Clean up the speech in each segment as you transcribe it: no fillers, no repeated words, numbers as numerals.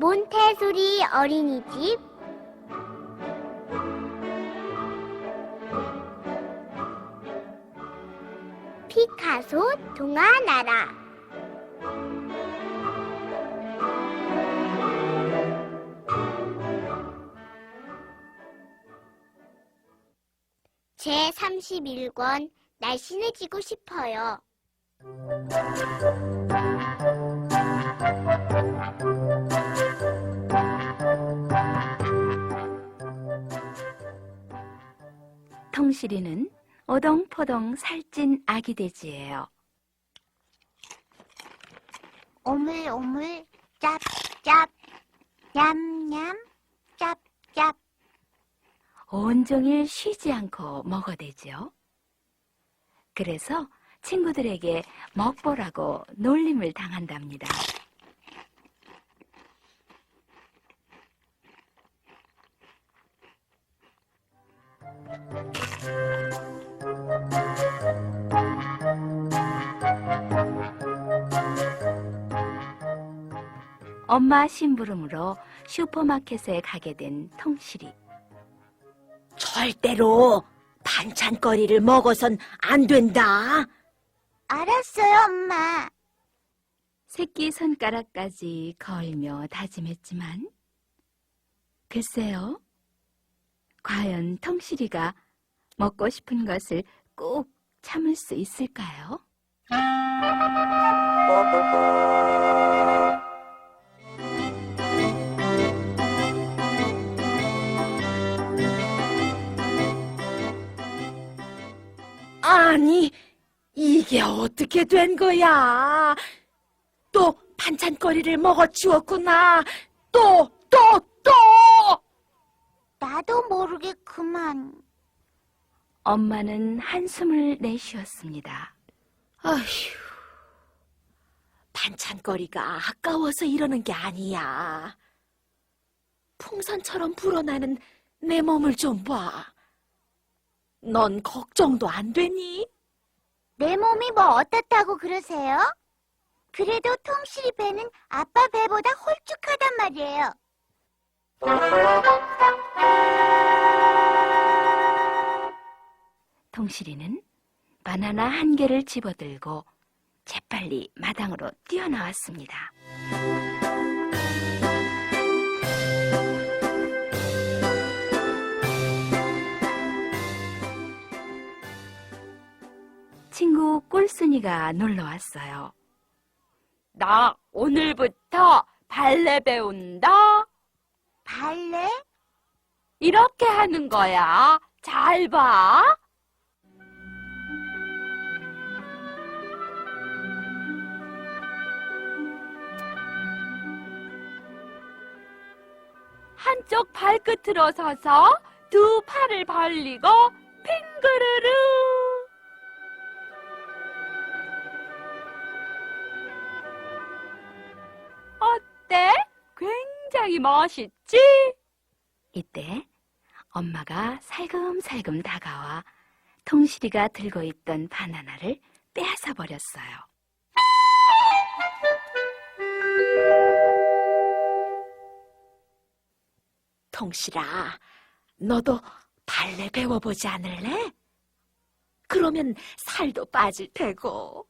몬테소리 어린이집 피카소 동화나라 제31권 날씬해지고 싶어요. 통실이는 오동포동 살찐 아기 돼지예요. 오물오물 짭짭 냠냠 짭짭 온종일 쉬지 않고 먹어대죠. 그래서 친구들에게 먹보라고 놀림을 당한답니다. 엄마 심부름으로 슈퍼마켓에 가게 된 통실이. 절대로 반찬거리를 먹어선 안 된다. 알았어요, 엄마. 새끼 손가락까지 걸며 다짐했지만 글쎄요, 과연 통실이가 먹고 싶은 것을 꼭 참을 수 있을까요? 아니, 이게 어떻게 된 거야? 또 반찬거리를 먹어치웠구나. 또! 나도 모르게 그만. 엄마는 한숨을 내쉬었습니다. 아휴, 반찬거리가 아까워서 이러는 게 아니야. 풍선처럼 불어나는 내 몸을 좀 봐. 넌 걱정도 안 되니? 내 몸이 뭐 어떻다고 그러세요? 그래도 통실이 배는 아빠 배보다 홀쭉하단 말이에요. 통실이는 바나나 한 개를 집어들고 재빨리 마당으로 뛰어나왔습니다. 친구 꿀순이가 놀러 왔어요. 나 오늘부터 발레 배운다. 발레? 이렇게 하는 거야. 잘 봐. 한쪽 발끝으로 서서 두 팔을 벌리고 핑그르르. 어때? 굉장히 멋있지? 이때 엄마가 살금살금 다가와 통실이가 들고 있던 바나나를 빼앗아 버렸어요. 통실아, 너도 발레 배워보지 않을래? 그러면 살도 빠질 테고.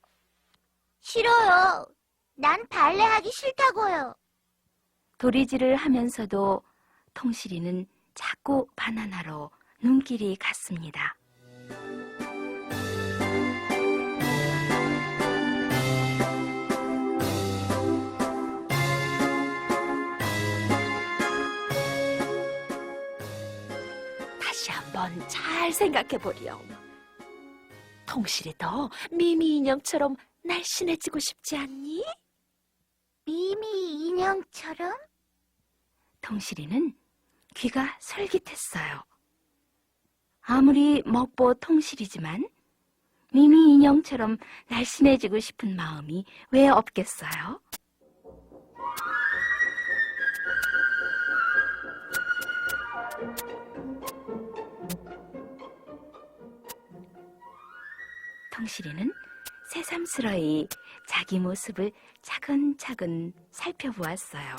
싫어요. 난 발레 하기 싫다고요. 도리질을 하면서도 통실이는 자꾸 바나나로 눈길이 갔습니다. 다시 한번 잘 생각해보렴. 통실이도 미미 인형처럼 날씬해지고 싶지 않니? 미미 인형처럼? 통실이는 귀가 솔깃했어요. 아무리 먹보 통실이지만 미미 인형처럼 날씬해지고 싶은 마음이 왜 없겠어요? 통실이는 새삼스러이 자기 모습을 차근차근 살펴보았어요.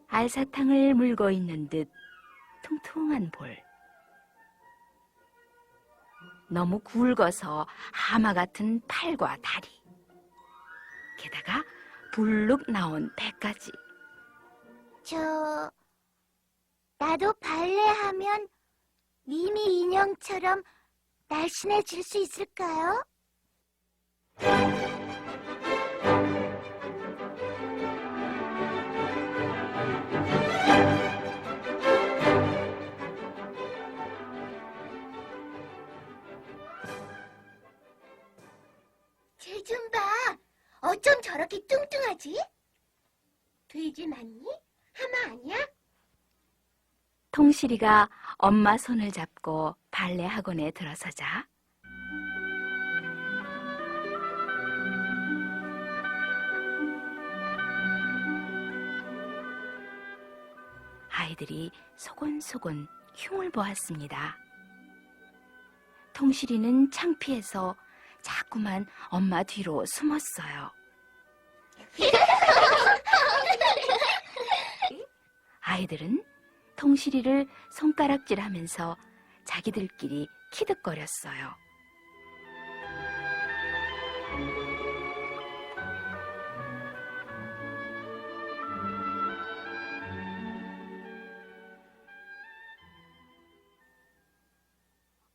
알사탕을 물고 있는 듯 퉁퉁한 볼. 너무 굵어서 하마 같은 팔과 다리. 게다가 불룩 나온 배까지. 나도 발레하면 미미 인형처럼 날씬해질 수 있을까요? 쟤 좀 봐. 어쩜 저렇게 뚱뚱하지? 돼지 맞니? 하마 아니야? 통실이가 엄마 손을 잡고 발레 학원에 들어서자 아이들이 소곤소곤 흉을 보았습니다. 통실이는 창피해서 자꾸만 엄마 뒤로 숨었어요. 아이들은 통실이를 손가락질하면서 자기들끼리 키득거렸어요.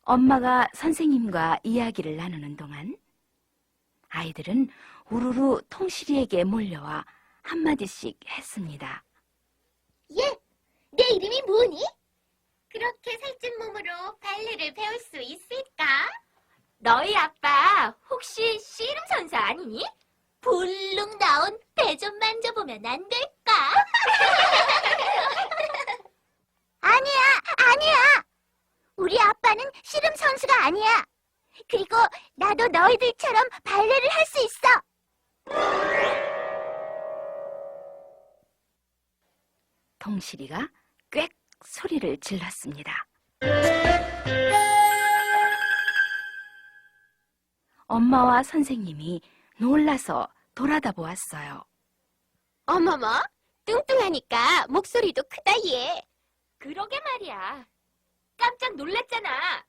엄마가 선생님과 이야기를 나누는 동안 아이들은 우르르 통실이에게 몰려와 한마디씩 했습니다. 얘, 내 이름이 뭐니? 그렇게 살찐 몸으로 발레를 배울 수 있을까? 너희 아빠 혹시 씨름 선수 아니니? 볼록 나온 배 좀 만져보면 안 될까? 아니야. 우리 아빠는 씨름 선수가 아니야. 그리고 나도 너희들처럼 발레를 할 수 있어. 통실이가 꽥 소리를 질렀습니다. 엄마와 선생님이 놀라서 돌아다 보았어요. 어머머, 뚱뚱하니까 목소리도 크다 얘. 그러게 말이야. 깜짝 놀랐잖아.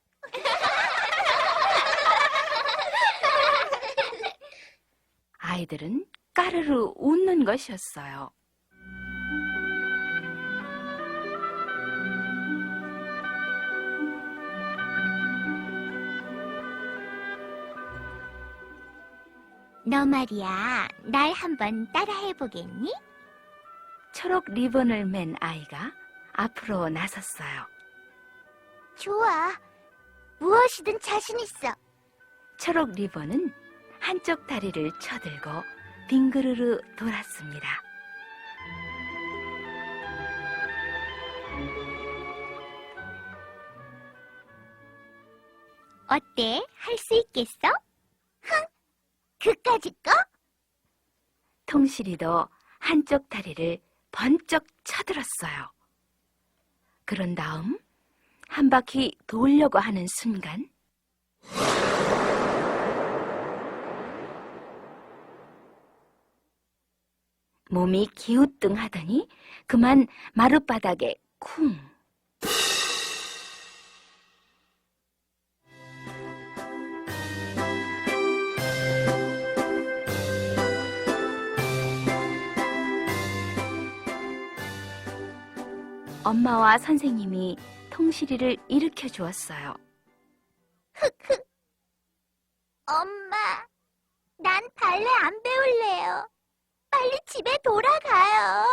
아이들은 까르르 웃는 것이었어요. 너 말이야, 날 한번 따라해보겠니? 초록 리본을 맨 아이가 앞으로 나섰어요. 좋아. 무엇이든 자신 있어. 초록 리본은 한쪽 다리를 쳐들고 빙그르르 돌았습니다. 어때? 할 수 있겠어? 흥! 그까짓 거? 통실이도 한쪽 다리를 번쩍 쳐들었어요. 그런 다음 한 바퀴 돌려고 하는 순간 몸이 기우뚱하더니 그만 마룻바닥에 쿵. 엄마와 선생님이 통실이를 일으켜 주었어요. 엄마, 난 발레 안 배울래요. 빨리 집에 돌아가요.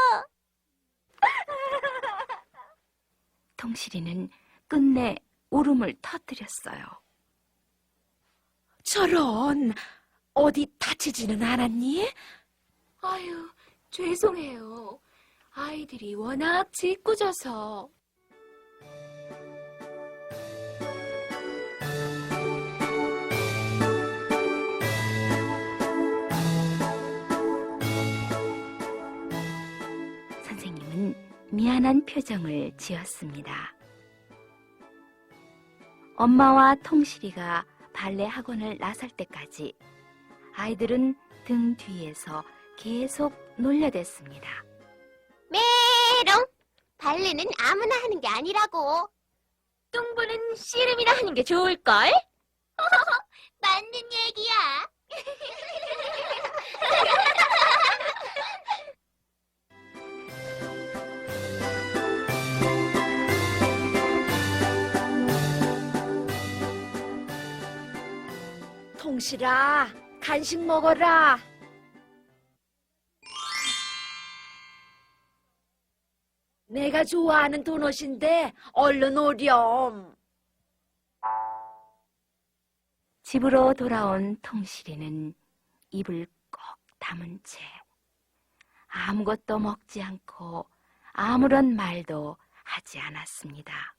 통실이는 끝내 울음을 터뜨렸어요. 저런, 어디 다치지는 않았니? 아유, 죄송해요. 아이들이 워낙 짓궂어서. 선생님은 미안한 표정을 지었습니다. 엄마와 통실이가 발레 학원을 나설 때까지 아이들은 등 뒤에서 계속 놀려댔습니다. 메롱! 발레는 아무나 하는 게 아니라고. 뚱보는 씨름이나 하는 게 좋을걸? 맞는 얘기야. 통실아, 간식 먹어라. 내가 좋아하는 도넛인데 얼른 오렴. 집으로 돌아온 통실이는 입을 꼭 다문 채 아무것도 먹지 않고 아무런 말도 하지 않았습니다.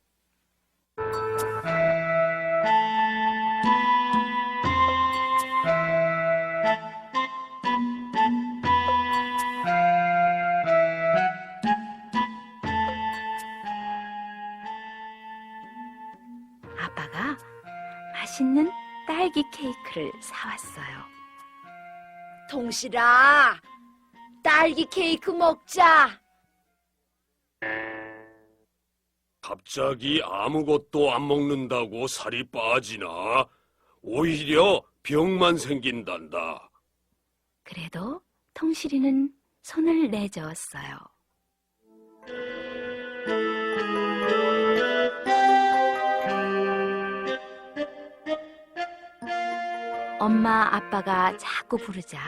아빠가 맛있는 딸기 케이크를 사왔어요. 통실아, 딸기 케이크 먹자. 갑자기 아무것도 안 먹는다고 살이 빠지나? 오히려 병만 생긴단다. 그래도 통실이는 손을 내저었어요. 엄마, 아빠가 자꾸 부르자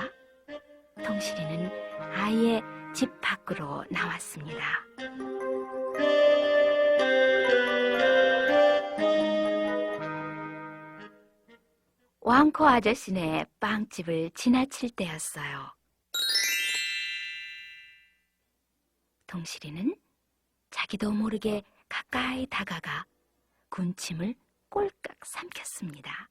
통실이는 아예 집 밖으로 나왔습니다. 왕코 아저씨네 빵집을 지나칠 때였어요. 통실이는 자기도 모르게 가까이 다가가 군침을 꼴깍 삼켰습니다.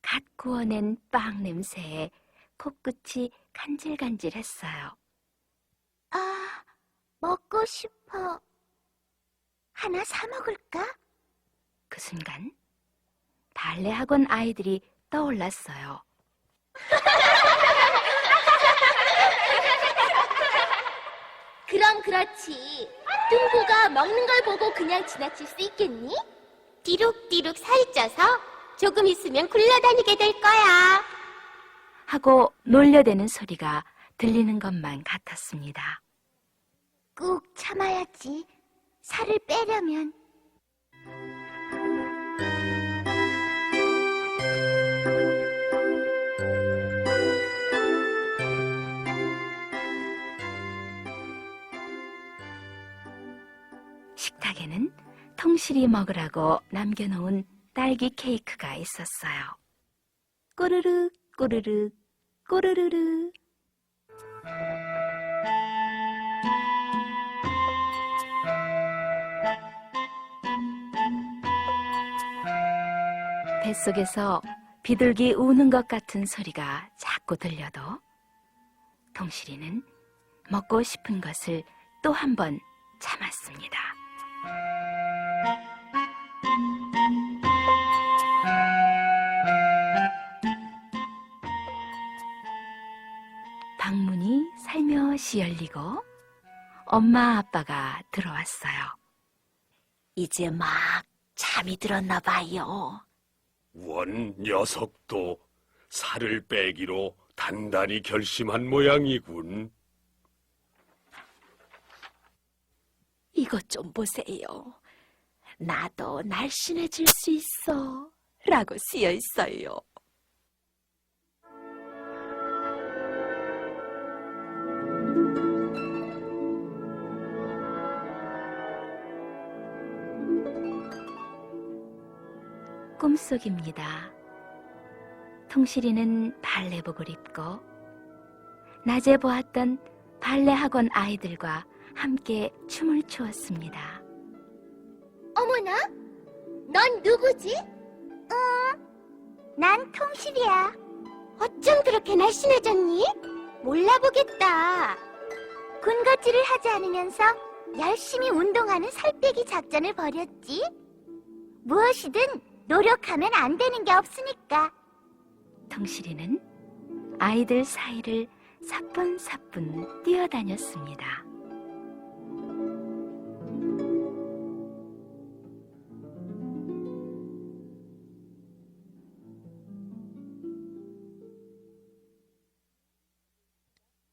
갓 구워낸 빵 냄새에 코끝이 간질간질했어요. 아, 먹고 싶어. 하나 사 먹을까? 그 순간 발레 학원 아이들이 떠올랐어요. 그럼 그렇지. 뚱보가 먹는 걸 보고 그냥 지나칠 수 있겠니? 뒤룩뒤룩 살이 쪄서 조금 있으면 굴러다니게 될 거야. 하고 놀려대는 소리가 들리는 것만 같았습니다. 꾹 참아야지. 살을 빼려면. 식탁에는 통실이 먹으라고 남겨놓은 딸기 케이크가 있었어요. 꼬르르 꼬르르 꼬르르르. 뱃속에서 비둘기 우는 것 같은 소리가 자꾸 들려도 통실이는 먹고 싶은 것을 또 한 번 참았습니다. 방문이 살며시 열리고 엄마 아빠가 들어왔어요. 이제 막 잠이 들었나 봐요. 원 녀석도 살을 빼기로 단단히 결심한 모양이군. 이것 좀 보세요. 나도 날씬해질 수 있어. 라고 쓰여 있어요. 꿈속입니다. 통실이는 발레복을 입고 낮에 보았던 발레 학원 아이들과 함께 춤을 추었습니다. 어머나? 넌 누구지? 난 통실이야. 어쩜 그렇게 날씬해졌니? 몰라보겠다. 군것질을 하지 않으면서 열심히 운동하는 살 빼기 작전을 벌였지. 무엇이든 노력하면 안 되는 게 없으니까. 통실이는 아이들 사이를 사뿐사뿐 뛰어다녔습니다.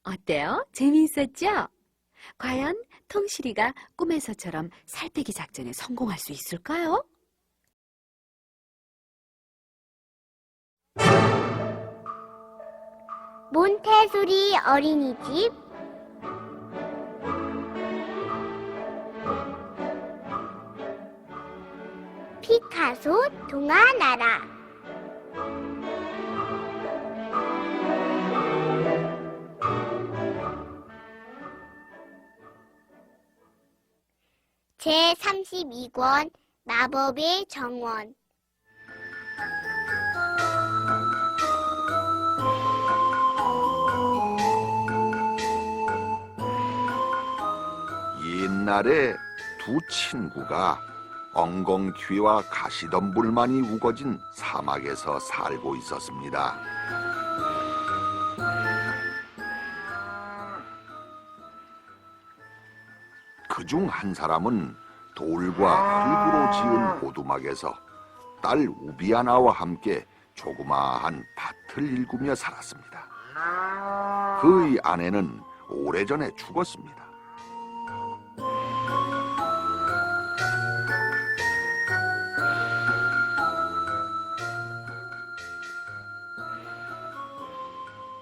어때요? 재미있었죠? 과연 통실이가 꿈에서처럼 살 빼기 작전에 성공할 수 있을까요? 몬테소리 어린이집. 피카소 동화 나라. 제32권 마법의 정원. 옛날에 두 친구가 엉겅퀴와 가시덤불만이 우거진 사막에서 살고 있었습니다. 그중 한 사람은 돌과 흙으로 지은 오두막에서 딸 우비아나와 함께 조그마한 밭을 일구며 살았습니다. 그의 아내는 오래전에 죽었습니다.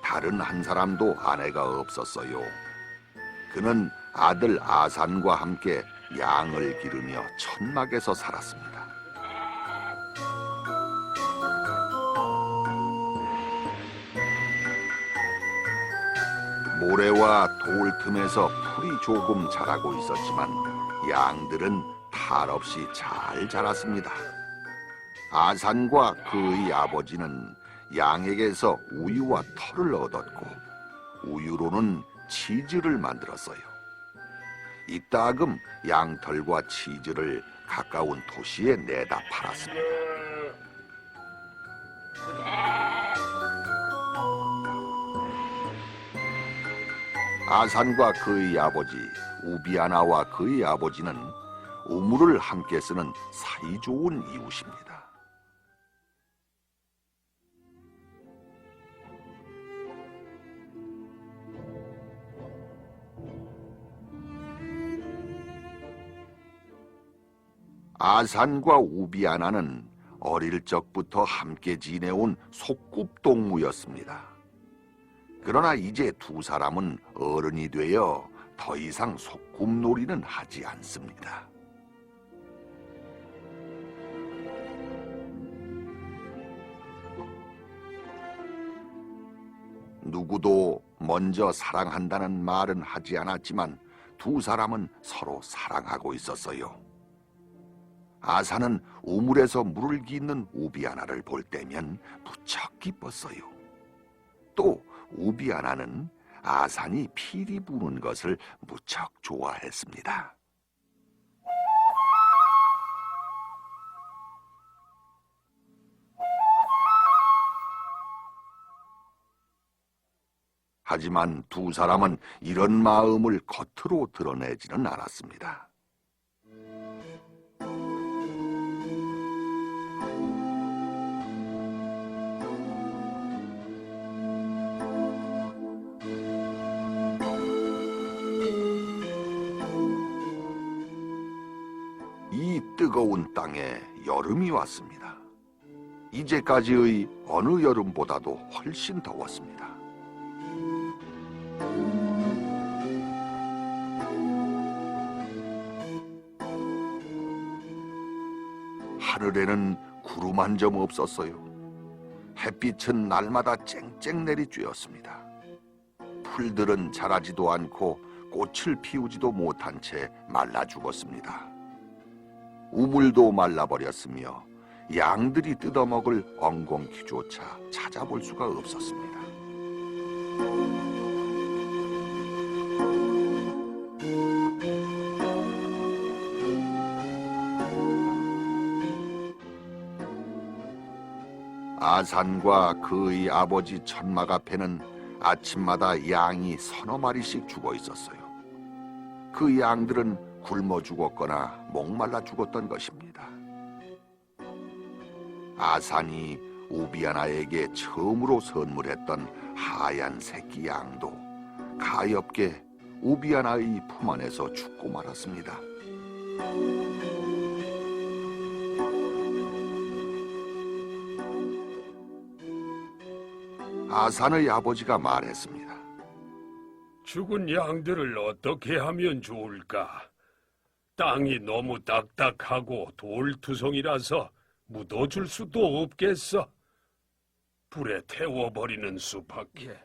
다른 한 사람도 아내가 없었어요. 그는 아들 아산과 함께 양을 기르며 천막에서 살았습니다. 모래와 돌 틈에서 풀이 조금 자라고 있었지만 양들은 탈 없이 잘 자랐습니다. 아산과 그의 아버지는 양에게서 우유와 털을 얻었고 우유로는 치즈를 만들었어요. 이따금 양털과 치즈를 가까운 도시에 내다 팔았습니다. 아산과 그의 아버지 우비아나와 그의 아버지는 우물을 함께 쓰는 사이좋은 이웃입니다. 아산과 우비아나는 어릴 적부터 함께 지내온 소꿉동무였습니다. 그러나 이제 두 사람은 어른이 되어 더 이상 소꿉놀이는 하지 않습니다. 누구도 먼저 사랑한다는 말은 하지 않았지만 두 사람은 서로 사랑하고 있었어요. 아산은 우물에서 물을 기는 우비아나를 볼 때면 무척 기뻤어요. 또 우비아나는 아산이 피리 부는 것을 무척 좋아했습니다. 하지만 두 사람은 이런 마음을 겉으로 드러내지는 않았습니다. 이 뜨거운 땅에 여름이 왔습니다. 이제까지의 어느 여름보다도 훨씬 더웠습니다. 하늘에는 구름 한 점 없었어요. 햇빛은 날마다 쨍쨍 내리쬐었습니다. 풀들은 자라지도 않고 꽃을 피우지도 못한 채 말라 죽었습니다. 우물도 말라버렸으며 양들이 뜯어먹을 엉겅퀴조차 찾아볼 수가 없었습니다. 아산과 그의 아버지 천막 앞에는 아침마다 양이 서너 마리씩 죽어 있었어요. 그 양들은 굶어 죽었거나 목말라 죽었던 것입니다. 아산이 우비아나에게 처음으로 선물했던 하얀 새끼 양도 가엾게 우비아나의 품 안에서 죽고 말았습니다. 아산의 아버지가 말했습니다. 죽은 양들을 어떻게 하면 좋을까? 땅이 너무 딱딱하고 돌투성이라서 묻어줄 수도 없겠어. 불에 태워버리는 수밖에.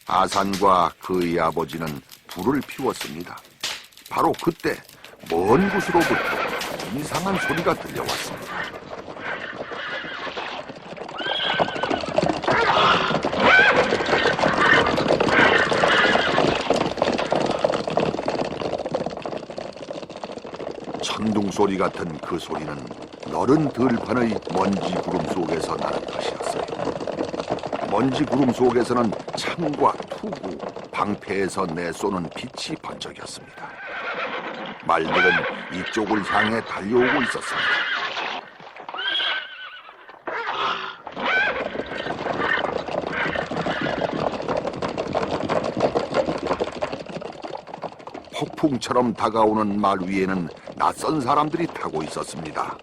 아산과 그의 아버지는 불을 피웠습니다. 바로 그때 먼 곳으로부터 이상한 소리가 들려왔습니다. 천둥 소리 같은 그 소리는 너른 들판의 먼지 구름 속에서 나는 것이었어요. 먼지 구름 속에서는 창과 투구, 방패에서 내쏘는 빛이 번쩍였습니다. 말들은 이쪽을 향해 달려오고 있었습니다. 폭풍처럼 다가오는 말 위에는 낯선 사람들이 타고 있었습니다.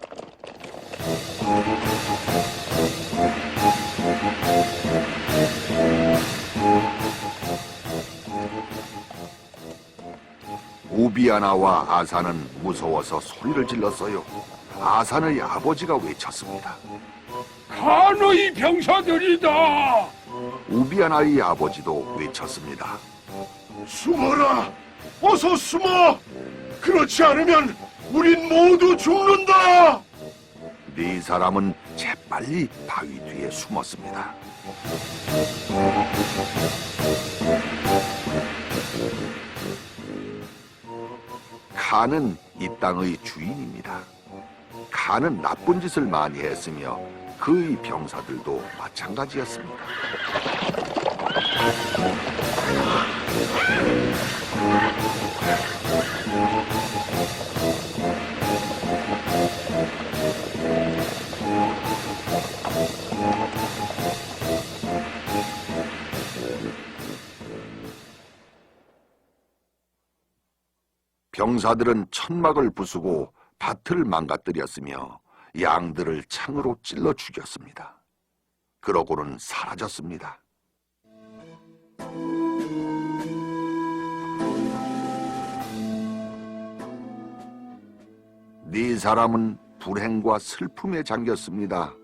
우비아나와 아산은 무서워서 소리를 질렀어요. 아산의 아버지가 외쳤습니다. 간의 병사들이다! 우비아나의 아버지도 외쳤습니다. 숨어라! 어서 숨어! 그렇지 않으면 우린 모두 죽는다! 네 사람은 재빨리 바위 뒤에 숨었습니다. 칸은 이 땅의 주인입니다. 칸은 나쁜 짓을 많이 했으며 그의 병사들도 마찬가지였습니다. 병사들은 천막을 부수고 밭을 망가뜨렸으며 양들을 창으로 찔러 죽였습니다. 그러고는 사라졌습니다. 네 사람은 불행과 슬픔에 잠겼습니다.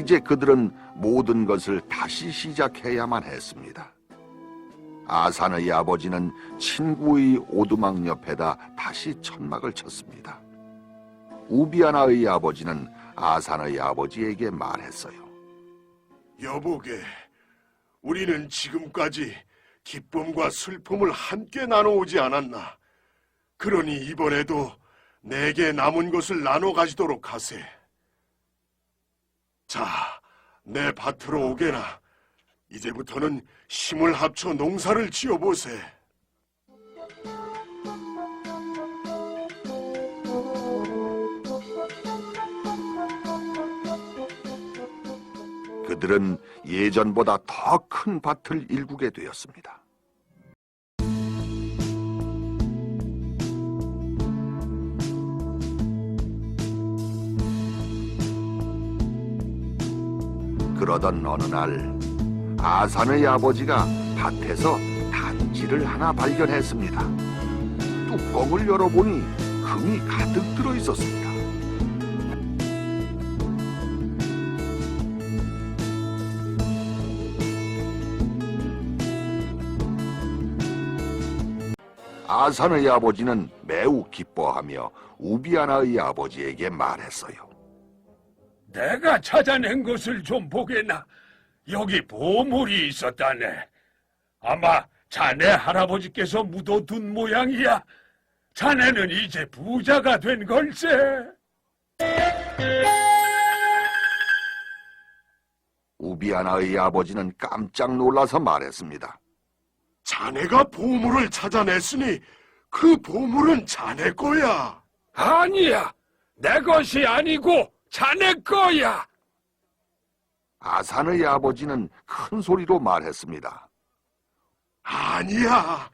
이제 그들은 모든 것을 다시 시작해야만 했습니다. 아산의 아버지는 친구의 오두막 옆에다 다시 천막을 쳤습니다. 우비아나의 아버지는 아산의 아버지에게 말했어요. 여보게, 우리는 지금까지 기쁨과 슬픔을 함께 나눠오지 않았나? 그러니 이번에도 내게 남은 것을 나눠 가지도록 하세. 자, 내 밭으로 오게나. 이제부터는 힘을 합쳐 농사를 지어보세. 그들은 예전보다 더 큰 밭을 일구게 되었습니다. 그러던 어느 날 아산의 아버지가 밭에서 단지를 하나 발견했습니다. 뚜껑을 열어보니 금이 가득 들어 있었습니다. 아산의 아버지는 매우 기뻐하며 우비아나의 아버지에게 말했어요. 내가 찾아낸 것을 좀 보게나. 여기 보물이 있었다네. 아마 자네 할아버지께서 묻어둔 모양이야. 자네는 이제 부자가 된 걸세. 우비아나의 아버지는 깜짝 놀라서 말했습니다. 자네가 보물을 찾아냈으니 그 보물은 자네 거야. 아니야. 내 것이 아니고 자네 거야. 아산의 아버지는 큰 소리로 말했습니다. 아니야,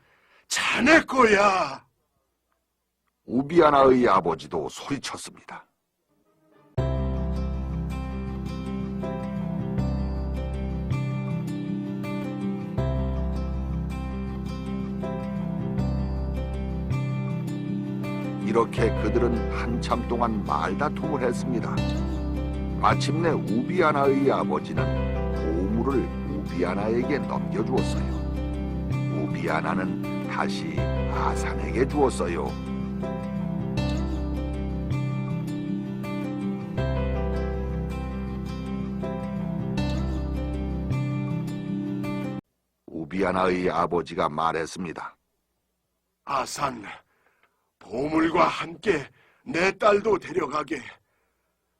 자네 거야. 우비아나의 아버지도 소리쳤습니다. 이렇게 그들은 한참 동안 말다툼을 했습니다. 마침내 우비아나의 아버지는 보물을 우비아나에게 넘겨주었어요. 우비아나는 다시 아산에게 주었어요. 우비아나의 아버지가 말했습니다. 아산, 보물과 함께 내 딸도 데려가게.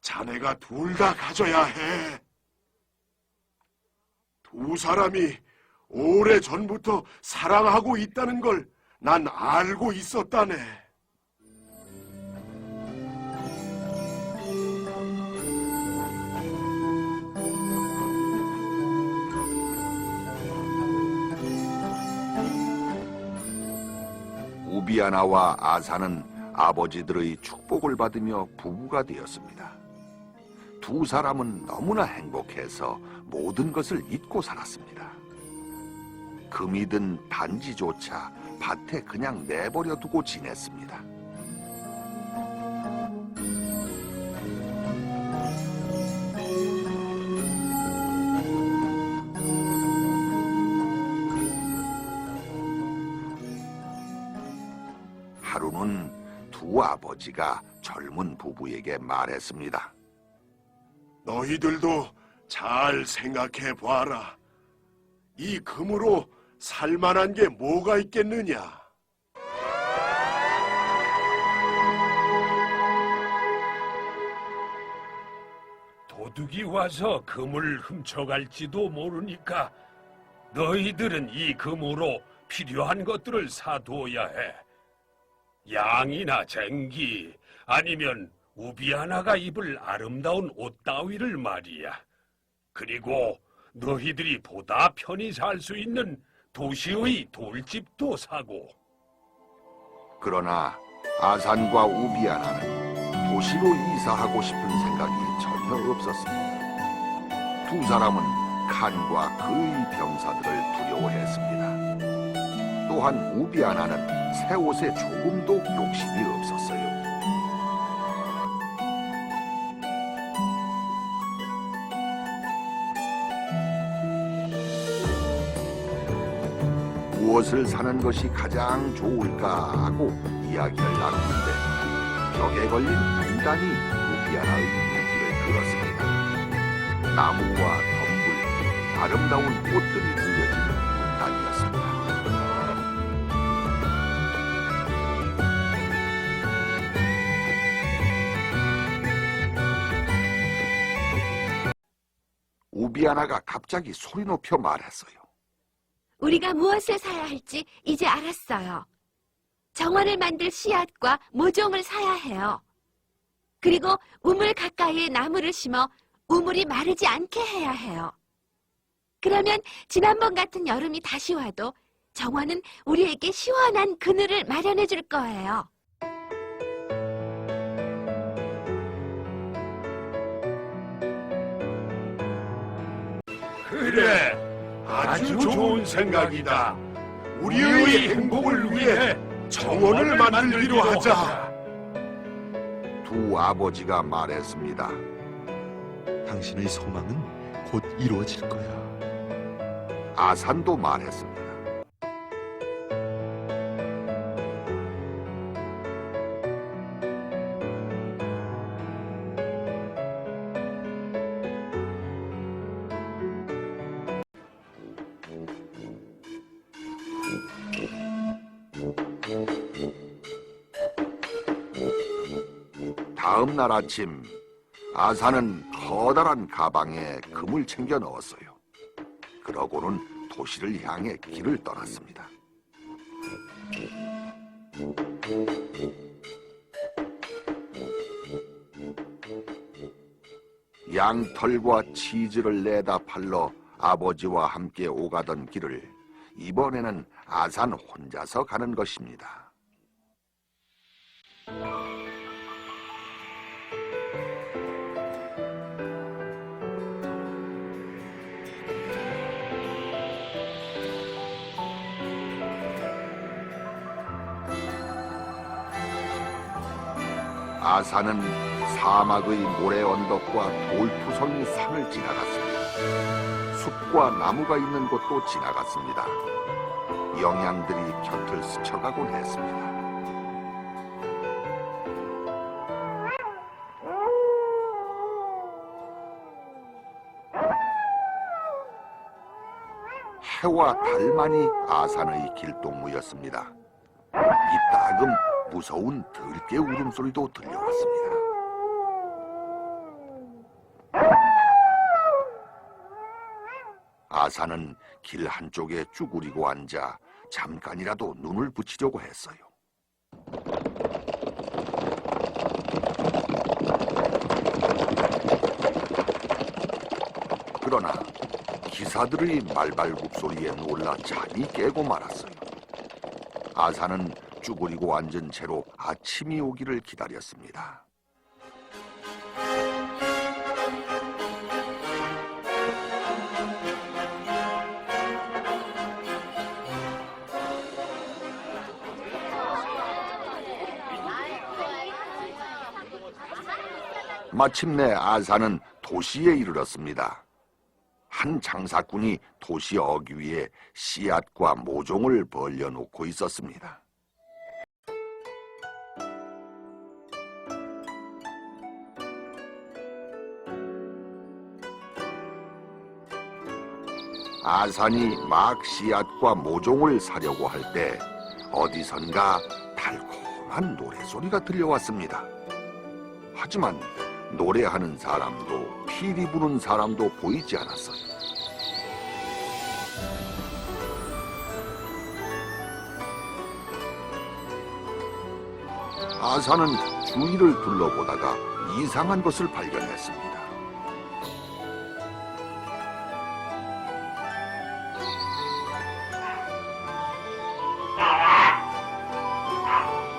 자네가 둘 다 가져야 해. 두 사람이 오래전부터 사랑하고 있다는 걸 난 알고 있었다네. 우비아나와 아산은 아버지들의 축복을 받으며 부부가 되었습니다. 두 사람은 너무나 행복해서 모든 것을 잊고 살았습니다. 금이 든 반지조차 밭에 그냥 내버려 두고 지냈습니다. 하루는 두 아버지가 젊은 부부에게 말했습니다. 너희들도 잘 생각해 봐라. 이 금으로 살만한 게 뭐가 있겠느냐? 도둑이 와서 금을 훔쳐갈지도 모르니까 너희들은 이 금으로 필요한 것들을 사두어야 해. 양이나 쟁기 아니면 우비아나가 입을 아름다운 옷 따위를 말이야. 그리고 너희들이 보다 편히 살 수 있는 도시의 돌집도 사고. 그러나 아산과 우비아나는 도시로 이사하고 싶은 생각이 전혀 없었습니다. 두 사람은 칸과 그의 병사들을 두려워했습니다. 또한 우비아나는 새 옷에 조금도 욕심이 없었어요. 무엇을 사는 것이 가장 좋을까 하고 이야기를 나누는데 벽에 걸린 분단이 우비아나의 눈길을 끌었습니다. 나무와 덤불, 아름다운 꽃들이 물려진 분단이었습니다. 우비아나가 갑자기 소리 높여 말했어요. 우리가 무엇을 사야 할지 이제 알았어요. 정원을 만들 씨앗과 모종을 사야 해요. 그리고 우물 가까이에 나무를 심어 우물이 마르지 않게 해야 해요. 그러면 지난번 같은 여름이 다시 와도 정원은 우리에게 시원한 그늘을 마련해 줄 거예요. 그래, 아주 좋은 생각이다. 우리의 행복을 위해 정원을 만들기로 하자. 두 아버지가 말했습니다. 당신의 소망은 곧 이루어질 거야. 아산도 말했습니다. 다음 날 아침 아산은 커다란 가방에 금을 챙겨 넣었어요. 그러고는 도시를 향해 길을 떠났습니다. 양털과 치즈를 내다 팔러 아버지와 함께 오가던 길을 이번에는 아산 혼자서 가는 것입니다. 아산은 사막의 모래 언덕과 돌투성이 산을 지나갔습니다. 숲과 나무가 있는 곳도 지나갔습니다. 영양들이 곁을 스쳐가곤 했습니다. 해와 달만이 아산의 길동무였습니다. 이따금 무서운 들개 울음소리도 들려왔습니다. 아산은 길 한쪽에 쭈그리고 앉아 잠깐이라도 눈을 붙이려고 했어요. 그러나 기사들의 말발굽 소리에 놀라 잠이 깨고 말았어요. 아산은 쭈그리고 앉은 채로 아침이 오기를 기다렸습니다. 마침내 아산은 도시에 이르렀습니다. 한 장사꾼이 도시 어귀 위에 씨앗과 모종을 벌려놓고 있었습니다. 아산이 막 씨앗과 모종을 사려고 할 때 어디선가 달콤한 노래소리가 들려왔습니다. 하지만 노래하는 사람도 피리 부는 사람도 보이지 않았어요. 아산은 주위를 둘러보다가 이상한 것을 발견했습니다.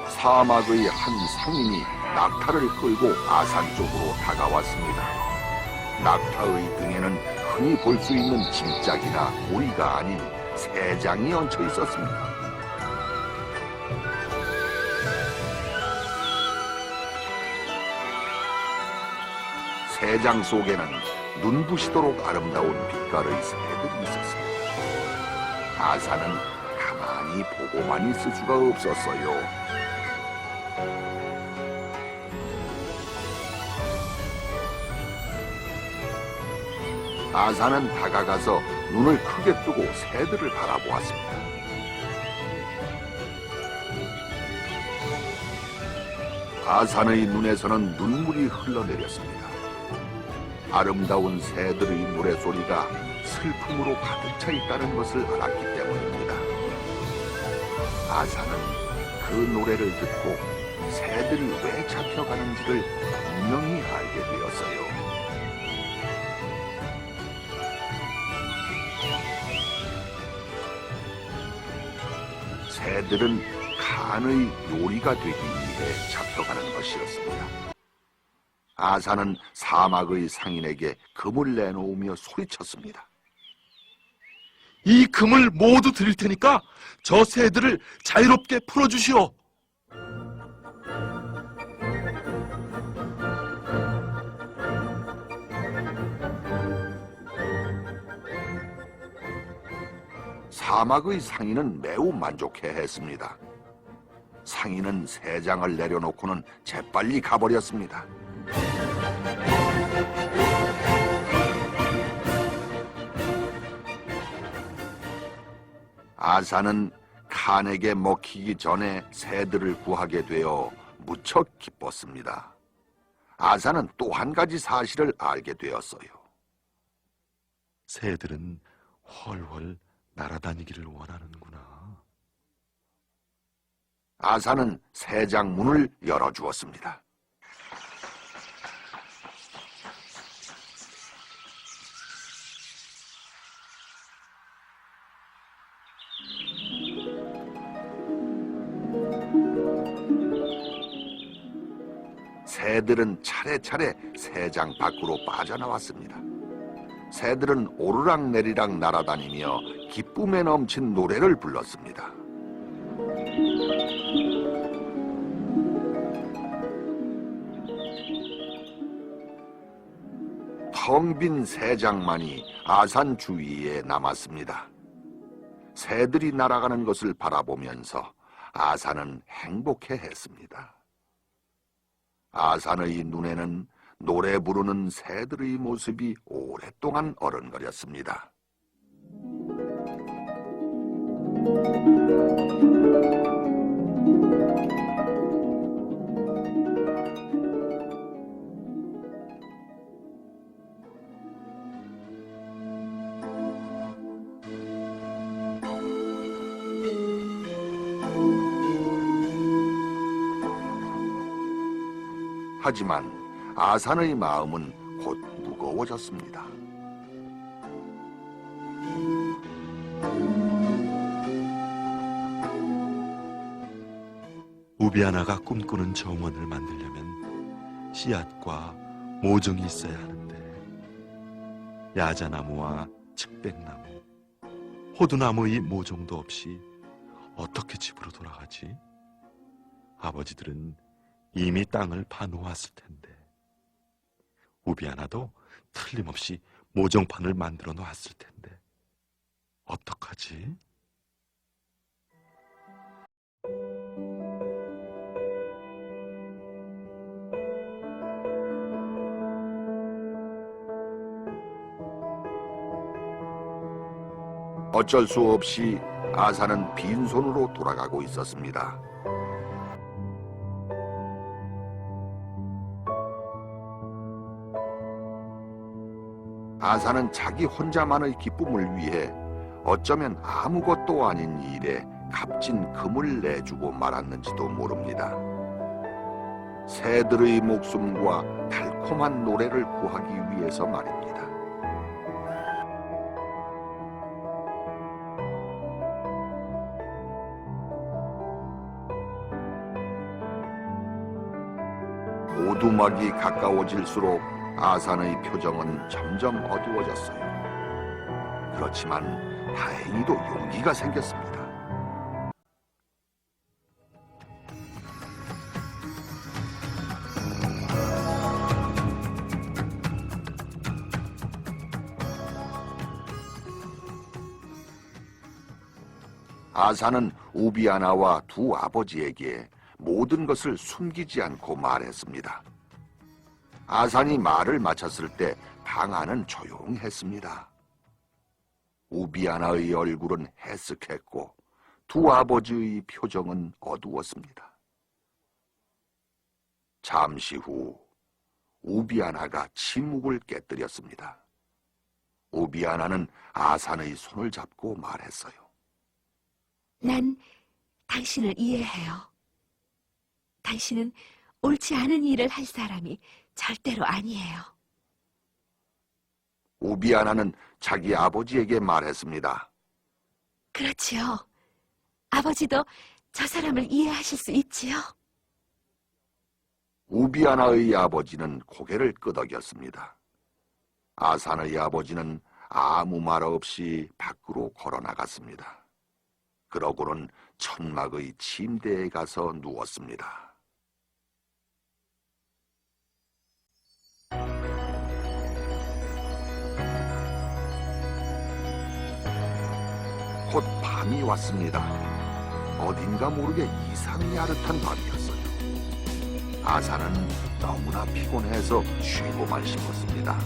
사막의 한 상인이 낙타를 끌고 아산 쪽으로 다가왔습니다. 낙타의 등에는 흔히 볼 수 있는 짐짝이나 오리가 아닌 새장이 얹혀 있었습니다. 새장 속에는 눈부시도록 아름다운 빛깔의 새들이 있었습니다. 아산은 가만히 보고만 있을 수가 없었어요. 아산은 다가가서 눈을 크게 뜨고 새들을 바라보았습니다. 아산의 눈에서는 눈물이 흘러내렸습니다. 아름다운 새들의 노래소리가 슬픔으로 가득 차 있다는 것을 알았기 때문입니다. 아산은 그 노래를 듣고 새들이 왜 잡혀가는지를 분명히 알게 되었어요. 새들은 칸의 요리가 되기 위해 잡혀가는 것이었습니다. 아산은 사막의 상인에게 금을 내놓으며 소리쳤습니다. 이 금을 모두 드릴 테니까 저 새들을 자유롭게 풀어주시오. 사막의 상인은 매우 만족해했습니다. 상인은 새장을 내려놓고는 재빨리 가버렸습니다. 아산은 칸에게 먹히기 전에 새들을 구하게 되어 무척 기뻤습니다. 아사는 또 한 가지 사실을 알게 되었어요. 새들은 훨훨 날아다니기를 원하는구나. 아사는 새장 문을 열어주었습니다. 새들은 차례차례 새장 밖으로 빠져나왔습니다. 새들은 오르락내리락 날아다니며 기쁨에 넘친 노래를 불렀습니다. 텅 빈 새장만이 아산 주위에 남았습니다. 새들이 날아가는 것을 바라보면서 아산은 행복해했습니다. 아산의 눈에는 노래 부르는 새들의 모습이 오랫동안 어른거렸습니다. 하지만 아산의 마음은 곧 무거워졌습니다. 우비아나가 꿈꾸는 정원을 만들려면 씨앗과 모종이 있어야 하는데 야자나무와 측백나무, 호두나무의 모종도 없이 어떻게 집으로 돌아가지? 아버지들은 이미 땅을 파놓았을 텐데 우비아나도 틀림없이 모종판을 만들어 놓았을 텐데 어떡하지? 어쩔 수 없이 아사는 빈손으로 돌아가고 있었습니다. 아사는 자기 혼자만의 기쁨을 위해 어쩌면 아무것도 아닌 일에 값진 금을 내주고 말았는지도 모릅니다. 새들의 목숨과 달콤한 노래를 구하기 위해서 말입니다. 오두막이 가까워질수록 아산의 표정은 점점 어두워졌어요. 그렇지만 다행히도 용기가 생겼습니다. 아산은 우비아나와 두 아버지에게 모든 것을 숨기지 않고 말했습니다. 아산이 말을 마쳤을 때 방 안은 조용했습니다. 우비아나의 얼굴은 해쓱했고 두 아버지의 표정은 어두웠습니다. 잠시 후 우비아나가 침묵을 깨뜨렸습니다. 우비아나는 아산의 손을 잡고 말했어요. 난 당신을 이해해요. 당신은 옳지 않은 일을 할 사람이 절대로 아니에요. 우비아나는 자기 아버지에게 말했습니다. 그렇지요. 아버지도 저 사람을 이해하실 수 있지요. 우비아나의 아버지는 고개를 끄덕였습니다. 아산의 아버지는 아무 말 없이 밖으로 걸어나갔습니다. 그러고는 천막의 침대에 가서 누웠습니다. 곧 밤이 왔습니다. 어딘가 모르게 이상히 아릇한 밤이었어요. 아산은 너무나 피곤해서 쉬고만 싶었습니다.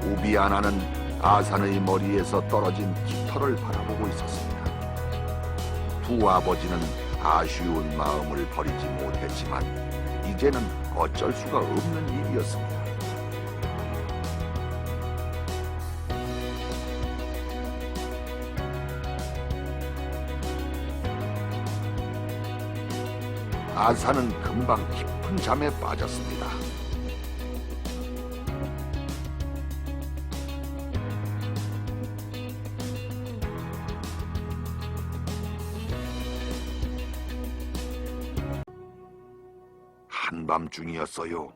우비아나는 아산의 머리에서 떨어진 깃털을 바라보고 있었습니다. 두 아버지는 아쉬운 마음을 버리지 못했지만 이제는 어쩔 수가 없는 일이었습니다. 아사는 금방 깊은 잠에 빠졌습니다. 한밤중이었어요.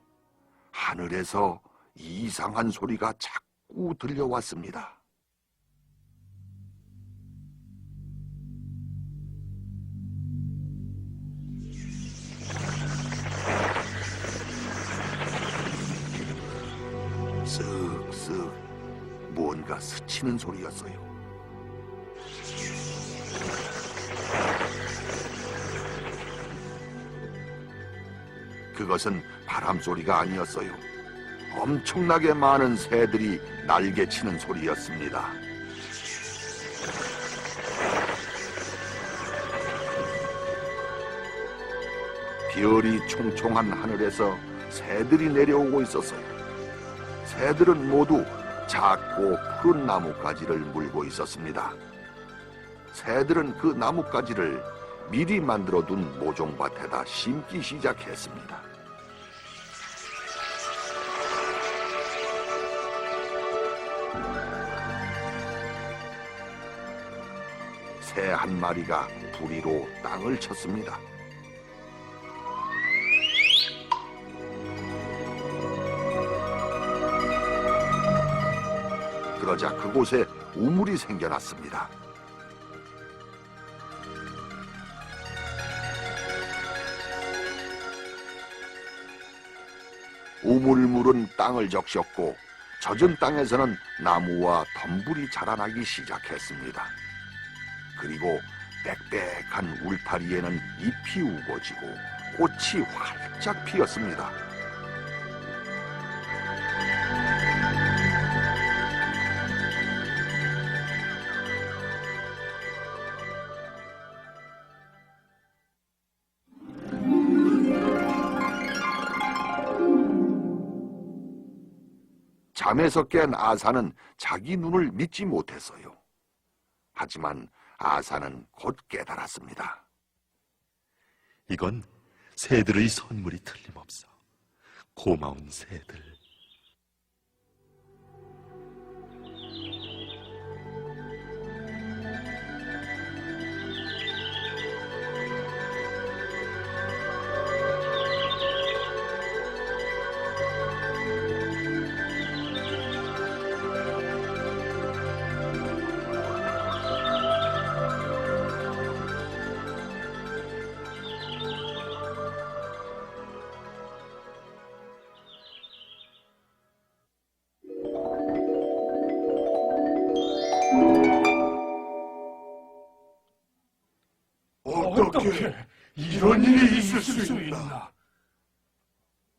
하늘에서 이상한 소리가 자꾸 들려왔습니다. 쓱쓱 뭔가 스치는 소리였어요. 그것은 바람소리가 아니었어요. 엄청나게 많은 새들이 날개치는 소리였습니다. 별이 총총한 하늘에서 새들이 내려오고 있었어요. 새들은 모두 작고 푸른 나뭇가지를 물고 있었습니다. 새들은 그 나뭇가지를 미리 만들어둔 모종밭에다 심기 시작했습니다. 새 한 마리가 부리로 땅을 쳤습니다. 그러자 그곳에 우물이 생겨났습니다. 우물물은 땅을 적셨고 젖은 땅에서는 나무와 덤불이 자라나기 시작했습니다. 그리고 빽빽한 울타리에는 잎이 우거지고 꽃이 활짝 피었습니다. 잠에서 깬 아사는 자기 눈을 믿지 못했어요. 하지만 아사는 곧 깨달았습니다. 이건 새들의 선물이 틀림없어. 고마운 새들. 어떻게 이런 일이 있을 수 있나?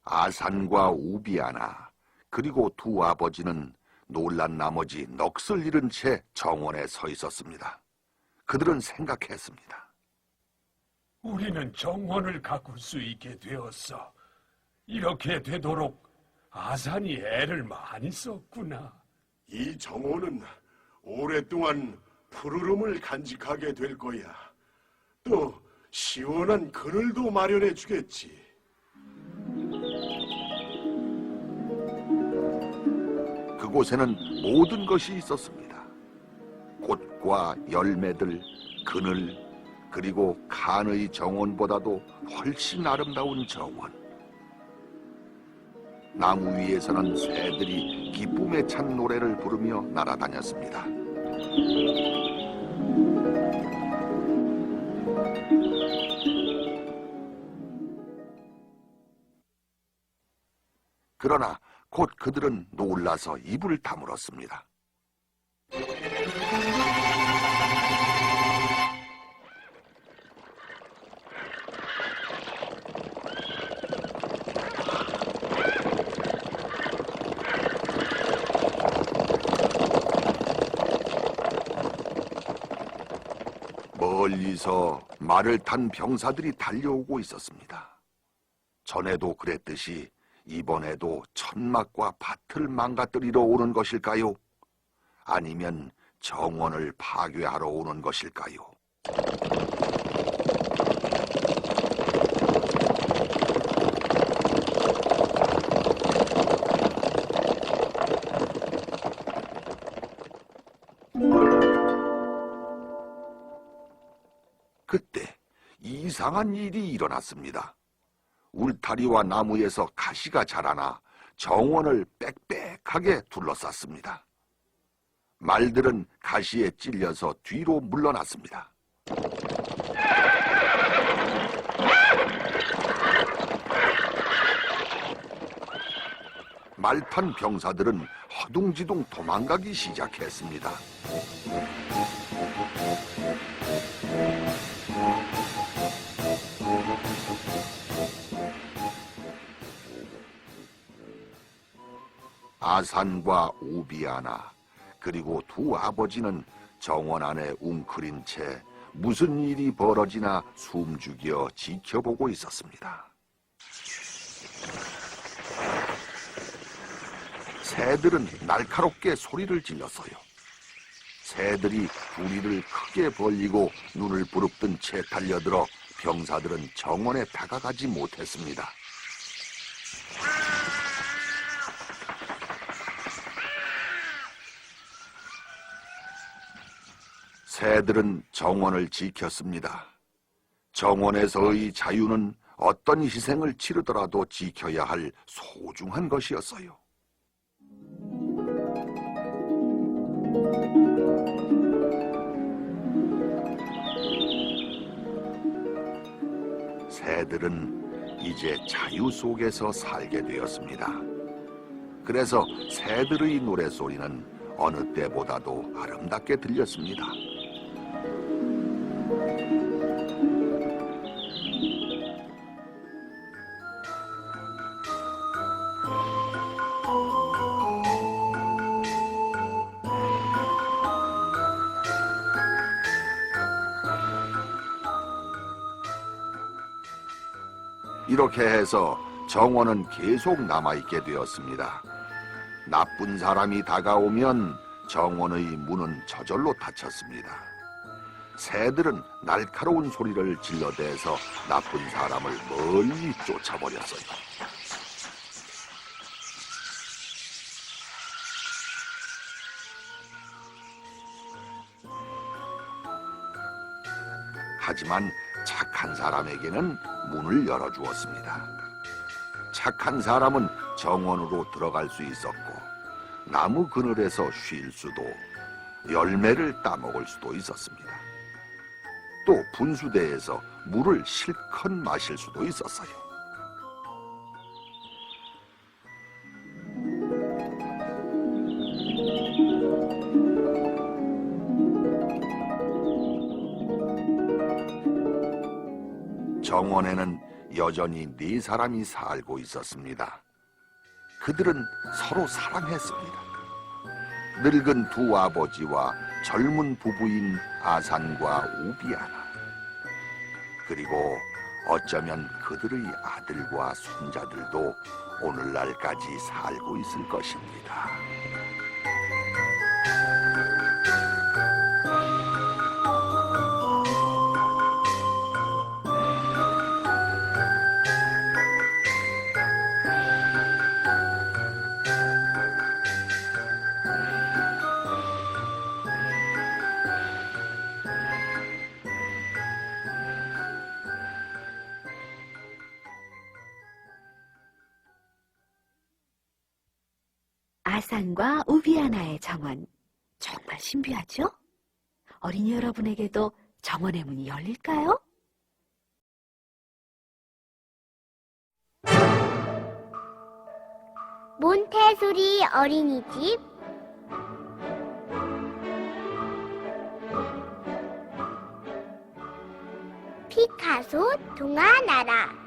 아산과 우비아나 그리고 두 아버지는 놀란 나머지 넋을 잃은 채 정원에 서 있었습니다. 그들은 생각했습니다. 우리는 정원을 가꿀 수 있게 되었어. 이렇게 되도록 아산이 애를 많이 썼구나. 이 정원은 오랫동안 푸르름을 간직하게 될 거야. 또 시원한 그늘도 마련해 주겠지. 그곳에는 모든 것이 있었습니다. 꽃과 열매들, 그늘, 그리고 칸의 정원보다도 훨씬 아름다운 정원. 나무 위에서는 새들이 기쁨에 찬 노래를 부르며 날아다녔습니다. 그러나 곧 그들은 놀라서 입을 다물었습니다. 멀리 멀리서 말을 탄 병사들이 달려오고 있었습니다. 전에도 그랬듯이 이번에도 천막과 밭을 망가뜨리러 오는 것일까요? 아니면 정원을 파괴하러 오는 것일까요? 그때 이상한 일이 일어났습니다. 울타리와 나무에서 가시가 자라나 정원을 빽빽하게 둘러쌌습니다. 말들은 가시에 찔려서 뒤로 물러났습니다. 말탄 병사들은 허둥지둥 도망가기 시작했습니다. 아산과 오비아나 그리고 두 아버지는 정원 안에 웅크린 채 무슨 일이 벌어지나 숨죽여 지켜보고 있었습니다. 새들은 날카롭게 소리를 질렀어요. 새들이 부리를 크게 벌리고 눈을 부릅뜬 채 달려들어 병사들은 정원에 다가가지 못했습니다. 새들은 정원을 지켰습니다. 정원에서의 자유는 어떤 희생을 치르더라도 지켜야 할 소중한 것이었어요. 새들은 이제 자유 속에서 살게 되었습니다. 그래서 새들의 노래소리는 어느 때보다도 아름답게 들렸습니다. 이렇게 해서 정원은 계속 남아있게 되었습니다. 나쁜 사람이 다가오면 정원의 문은 저절로 닫혔습니다. 새들은 날카로운 소리를 질러대서 나쁜 사람을 멀리 쫓아버렸어요. 하지만 착한 사람에게는 문을 열어주었습니다. 착한 사람은 정원으로 들어갈 수 있었고 나무 그늘에서 쉴 수도 열매를 따먹을 수도 있었습니다. 또 분수대에서 물을 실컷 마실 수도 있었어요. 정원에는 여전히 4사람이 살고 있었습니다. 그들은 서로 사랑했습니다. 늙은 두 아버지와 젊은 부부인 아산과 우비아나, 그리고 어쩌면 그들의 아들과 손자들도 오늘날까지 살고 있을 것입니다. 아산과 우비아나의 정원, 정말 신비하죠? 어린이 여러분에게도 정원의 문이 열릴까요? 몬테소리 어린이집 피카소 동화나라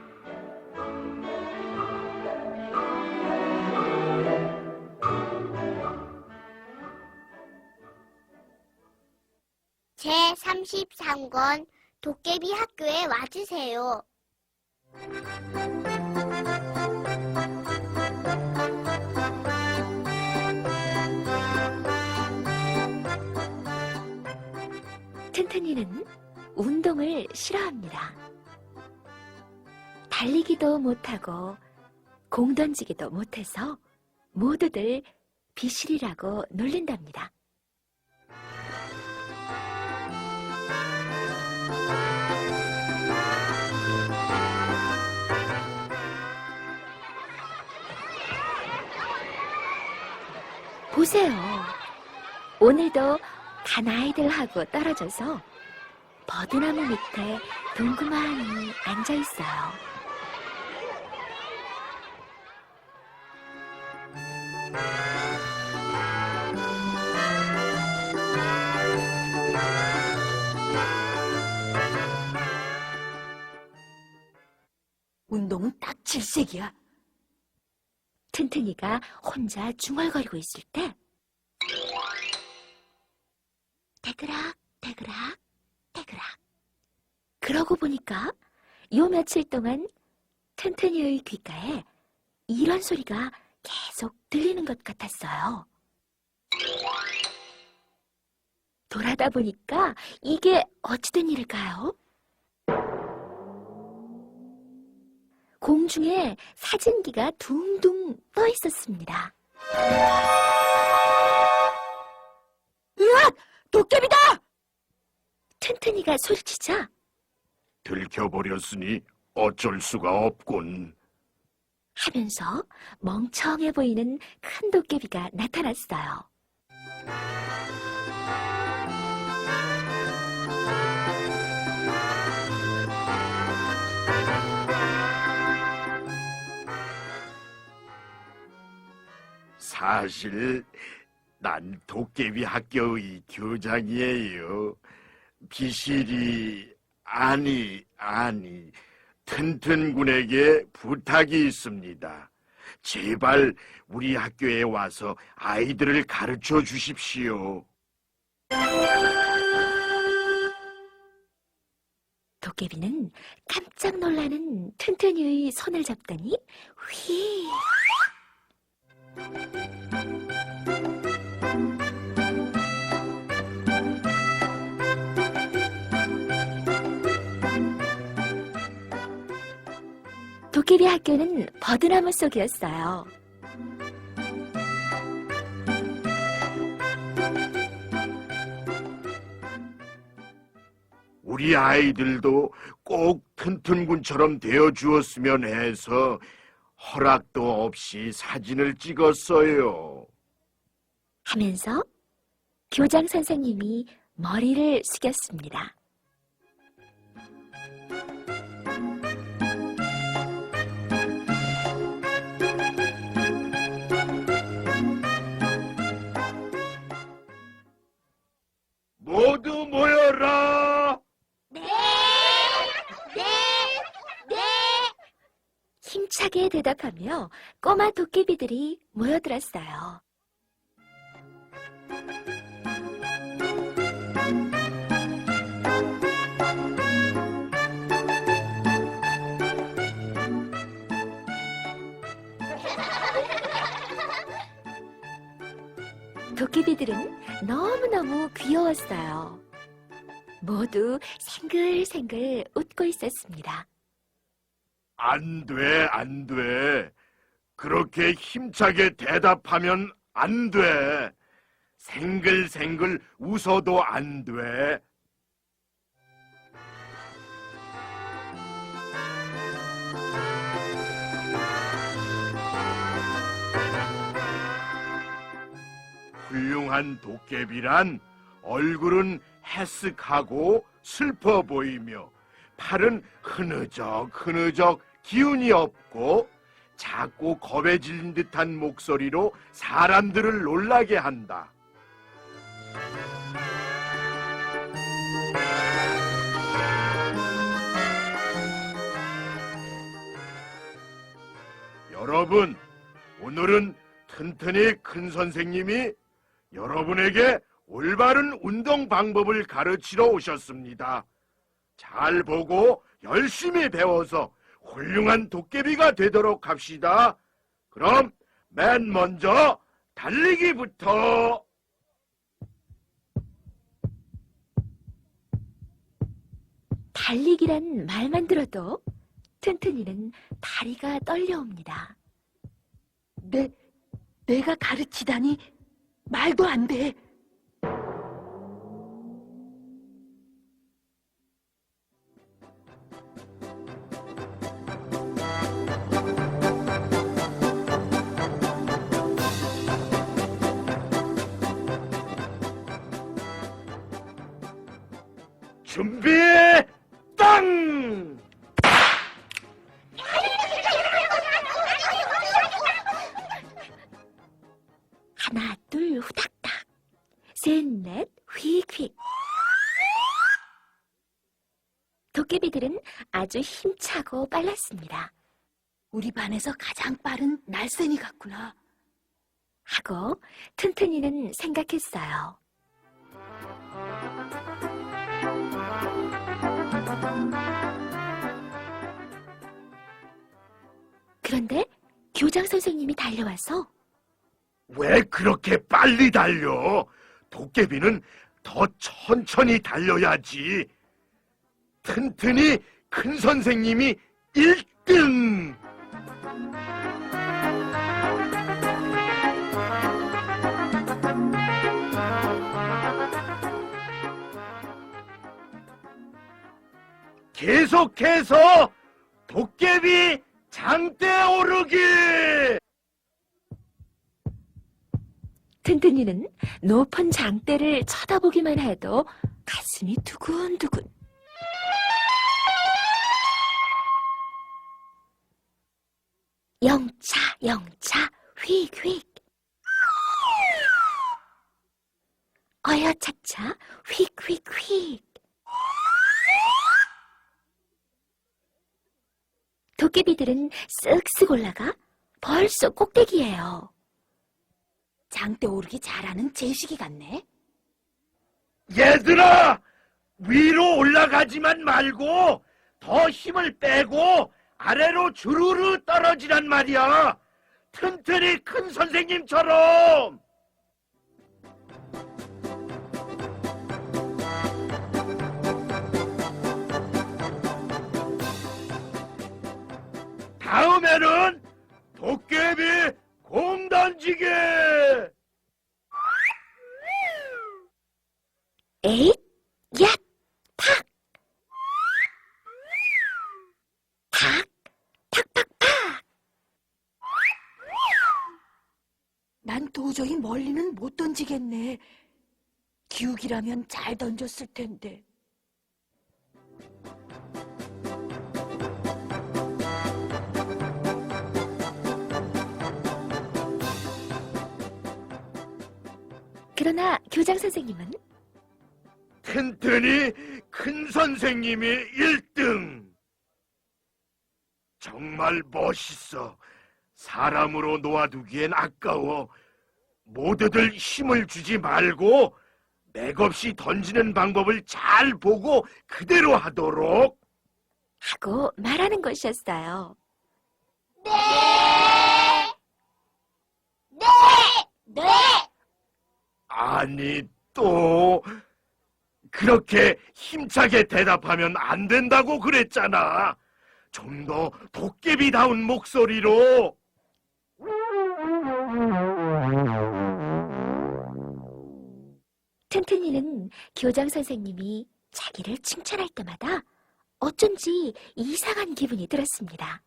제33권 도깨비 학교에 와주세요. 튼튼이는 운동을 싫어합니다. 달리기도 못하고 공 던지기도 못해서 모두들 비실이라고 놀린답니다. 보세요. 오늘도 간 아이들하고 떨어져서 버드나무 밑에 동그만히 앉아 있어요. 운동은 딱 질색이야. 튼튼이가 혼자 중얼거리고 있을 때 대그락 대그락 대그락 그러고 보니까 요 며칠 동안 튼튼이의 귓가에 이런 소리가 계속 들리는 것 같았어요. 돌아다 보니까 이게 어찌된 일일까요? 공중에 사진기가 둥둥 떠 있었습니다. 으악! 도깨비다! 튼튼이가 소리치자 들켜버렸으니 어쩔 수가 없군. 하면서 멍청해 보이는 큰 도깨비가 나타났어요. 사실 난 도깨비 학교의 교장이에요. 비실이 아니 튼튼군에게 부탁이 있습니다. 제발 우리 학교에 와서 아이들을 가르쳐 주십시오. 도깨비는 깜짝 놀라는 튼튼이의 손을 잡더니 휘 도깨비 학교는 버드나무 속이었어요. 우리 아이들도 꼭 튼튼군처럼 되어 주었으면 해서 허락도 없이 사진을 찍었어요. 하면서 교장 선생님이 머리를 숙였습니다. 모두 모여라! 네, 네, 네. 힘차게 대답하며 꼬마 도깨비들이 모여들었어요. 도깨비들은 너무너무 귀여웠어요. 모두 생글생글 웃고 있었습니다. 안 돼, 안 돼. 그렇게 힘차게 대답하면 안 돼. 생글생글 웃어도 안 돼. 훌륭한 도깨비란 얼굴은 해쓱하고 슬퍼 보이며 팔은 흐느적 기운이 없고 작고 겁에 질린 듯한 목소리로 사람들을 놀라게 한다. 여러분, 오늘은 튼튼이 큰 선생님이 여러분에게 올바른 운동 방법을 가르치러 오셨습니다. 잘 보고 열심히 배워서 훌륭한 도깨비가 되도록 합시다. 그럼 맨 먼저 달리기부터. 달리기란 말만 들어도 튼튼이는 다리가 떨려옵니다. 내가 가르치다니 말도 안 돼. 준비, 땅! 하나, 둘, 후닥닥. 셋, 넷, 휙휙. 도깨비들은 아주 힘차고 빨랐습니다. 우리 반에서 가장 빠른 날쌘이 같구나. 하고 튼튼이는 생각했어요. 그런데 교장 선생님이 달려와서 왜 그렇게 빨리 달려? 도깨비는 더 천천히 달려야지. 튼튼히 큰 선생님이 1등! 계속해서 도깨비 장대 오르기! 튼튼이는 높은 장대를 쳐다보기만 해도 가슴이 두근두근. 영차 영차 휙휙. 어여차차 휙휙휙. 도깨비들은 쓱쓱 올라가 벌써 꼭대기예요. 장대 오르기 잘하는 제식이 같네. 얘들아! 위로 올라가지만 말고 더 힘을 빼고 아래로 주르르 떨어지란 말이야. 튼튼히 큰 선생님처럼. 다음에는 도깨비 공 던지기. 에잇, 야, 탁! 탁, 탁탁탁! 난 도저히 멀리는 못 던지겠네. 기욱이라면 잘 던졌을 텐데. 그러나 교장 선생님은 튼튼히 큰 선생님이 1등. 정말 멋있어. 사람으로 놓아두기엔 아까워. 모두들 힘을 주지 말고 맥없이 던지는 방법을 잘 보고 그대로 하도록. 하고 말하는 것이었어요. 네! 네! 네! 아니, 또 그렇게 힘차게 대답하면 안 된다고 그랬잖아. 좀 더 도깨비다운 목소리로. 튼튼이는 교장 선생님이 자기를 칭찬할 때마다 어쩐지 이상한 기분이 들었습니다.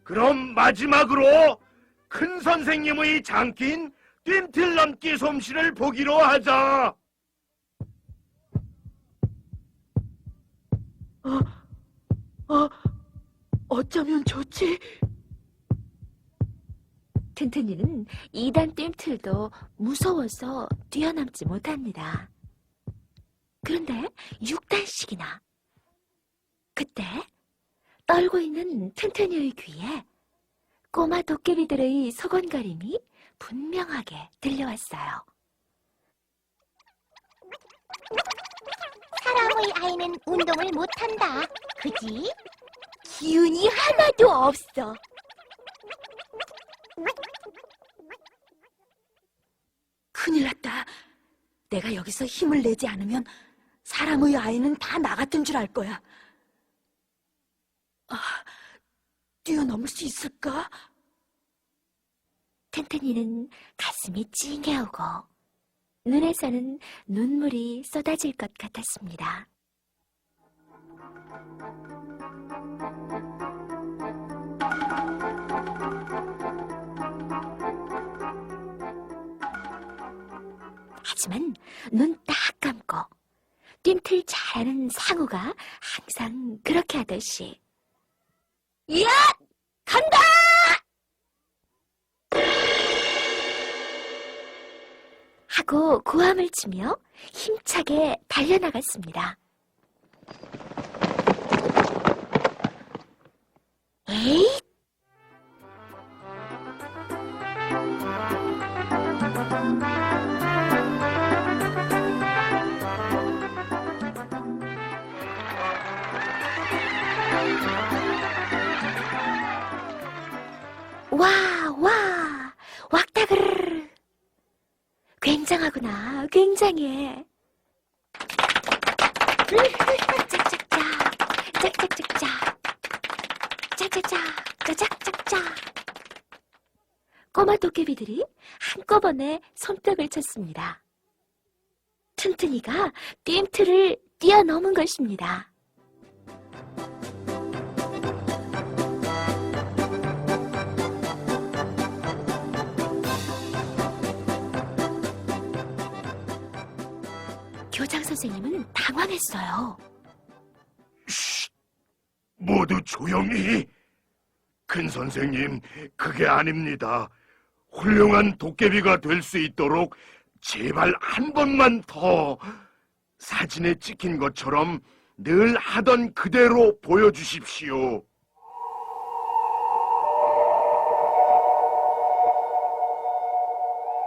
그럼 마지막으로 큰 선생님의 장기인 뜀틀 넘기 솜씨를 보기로 하자. 어쩌면 좋지? 튼튼이는 2단 뜀틀도 무서워서 뛰어넘지 못합니다. 그런데 6단씩이나. 그때 떨고 있는 튼튼이의 귀에 꼬마 도깨비들의 소곤거림이 분명하게 들려왔어요. 사람의 아이는 운동을 못한다. 그지? 기운이 하나도 없어. 큰일 났다. 내가 여기서 힘을 내지 않으면 사람의 아이는 다 나 같은 줄 알 거야. 뛰어넘을 수 있을까? 튼튼이는 가슴이 찡해오고 눈에서는 눈물이 쏟아질 것 같았습니다. 하지만 눈 딱 감고 뜀틀 잘하는 상우가 항상 그렇게 하듯이 야! 간다! 하고 고함을 치며 힘차게 달려나갔습니다. 에잇! 와, 왁다그르르. 굉장하구나, 굉장해. 짝짝짝, 짜자자, 짜짝짝짝. 꼬마 도깨비들이 한꺼번에 손뼉을 쳤습니다. 튼튼이가 뜀틀을 뛰어넘은 것입니다. 교장 선생님은 당황했어요. 모두 조용히. 큰 선생님, 그게 아닙니다. 훌륭한 도깨비가 될 수 있도록 제발 한 번만 더 사진에 찍힌 것처럼 늘 하던 그대로 보여주십시오.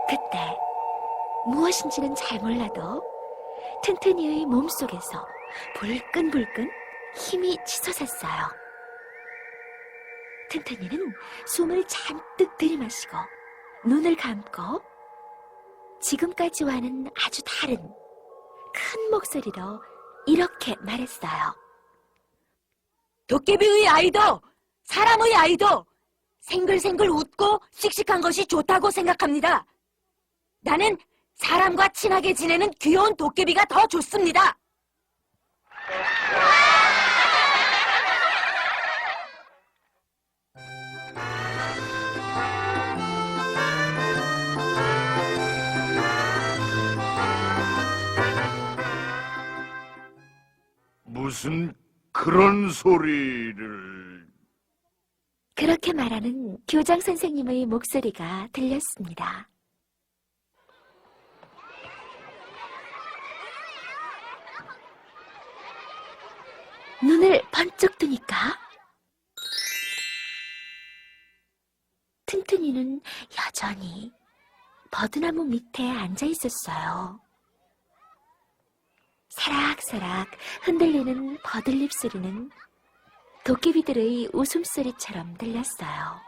그때 무엇인지는 잘 몰라도 튼튼이의 몸속에서 불끈불끈 힘이 치솟았어요. 튼튼이는 숨을 잔뜩 들이마시고 눈을 감고 지금까지와는 아주 다른 큰 목소리로 이렇게 말했어요. 도깨비의 아이도 사람의 아이도 생글생글 웃고 씩씩한 것이 좋다고 생각합니다. 나는 사람과 친하게 지내는 귀여운 도깨비가 더 좋습니다. 무슨 그런 소리를... 그렇게 말하는 교장 선생님의 목소리가 들렸습니다. 눈을 번쩍 뜨니까 튼튼이는 여전히 버드나무 밑에 앉아 있었어요. 사락사락 흔들리는 버들잎 소리는 도깨비들의 웃음소리처럼 들렸어요.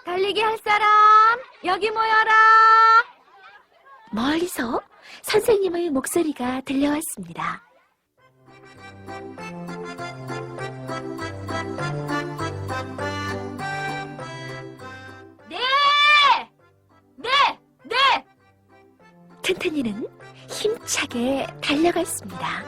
달리기 할 사람 여기 모여라. 멀리서 선생님의 목소리가 들려왔습니다. 네. 튼튼이는 힘차게 달려갔습니다.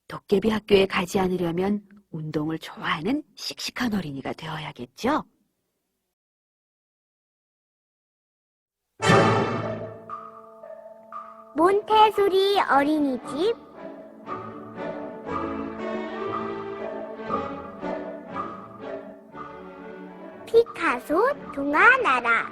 도깨비 학교에 가지 않으려면 운동을 좋아하는 씩씩한 어린이가 되어야겠죠? 몬테소리 어린이집 피터 가소 동화나라.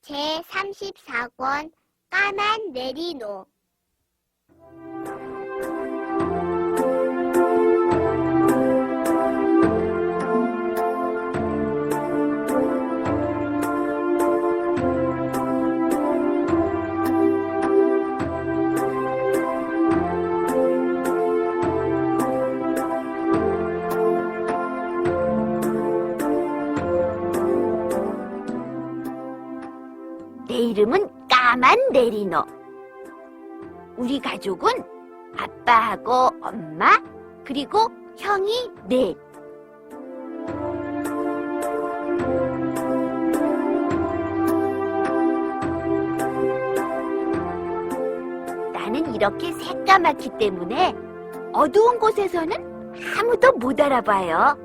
제 34권 까만 메리노. 내 이름은 까만 메리노. 우리 가족은 아빠하고 엄마, 그리고 형이 넷. 나는 이렇게 새까맣기 때문에 어두운 곳에서는 아무도 못 알아봐요.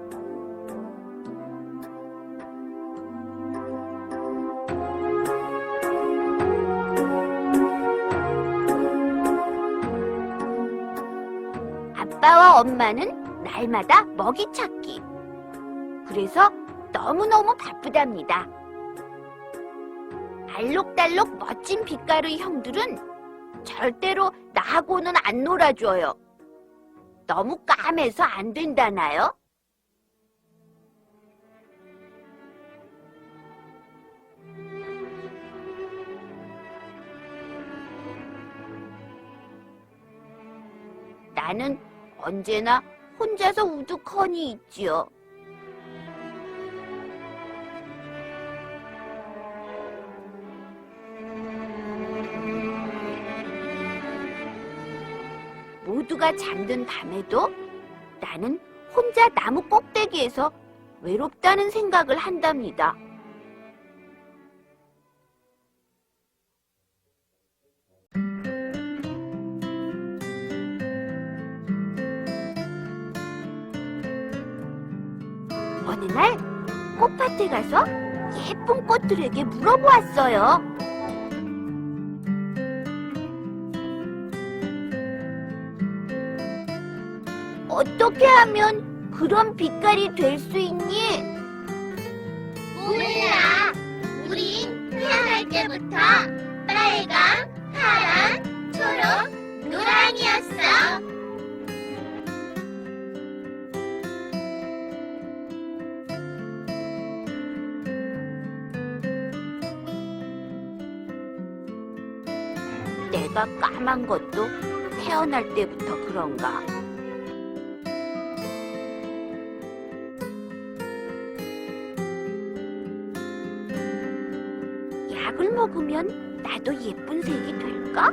아빠와 엄마는 날마다 먹이 찾기. 그래서 너무너무 바쁘답니다. 알록달록 멋진 빛깔의 형들은 절대로 나하고는 안 놀아줘요. 너무 까매서 안 된다나요? 나는 언제나 혼자서 우두커니 있지요. 모두가 잠든 밤에도 나는 혼자 나무 꼭대기에서 외롭다는 생각을 한답니다. 어느 날 꽃밭에 가서 예쁜 꽃들에게 물어보았어요. 어떻게 하면 그런 빛깔이 될 수 있니? 몰라. 우린 태어날 때부터 빨강, 파랑, 초록, 노랑이었어. 내가 까만 것도 태어날 때부터 그런가? 약을 먹으면 나도 예쁜 색이 될까?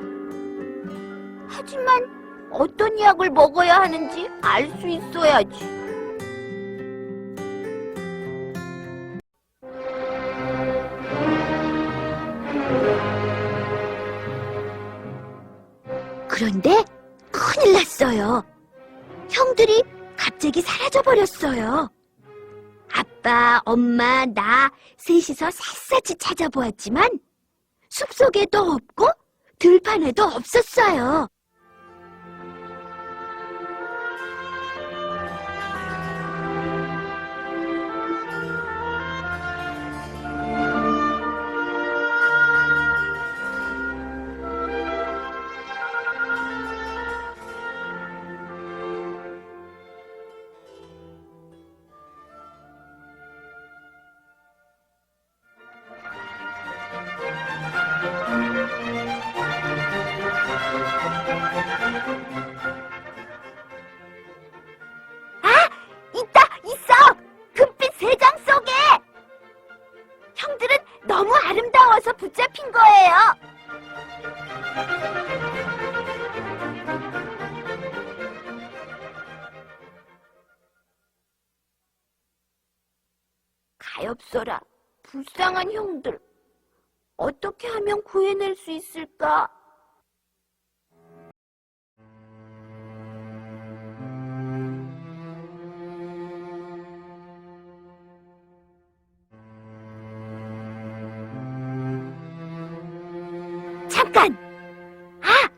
하지만 어떤 약을 먹어야 하는지 알 수 있어야지. 그런데 큰일 났어요. 형들이 갑자기 사라져버렸어요. 아빠, 엄마, 나 셋이서 샅샅이 찾아보았지만 숲속에도 없고 들판에도 없었어요. 있어! 금빛 세장 속에! 형들은 너무 아름다워서 붙잡힌 거예요. 가엾어라, 불쌍한 형들. 어떻게 하면 구해낼 수 있을까? 잠깐! 아!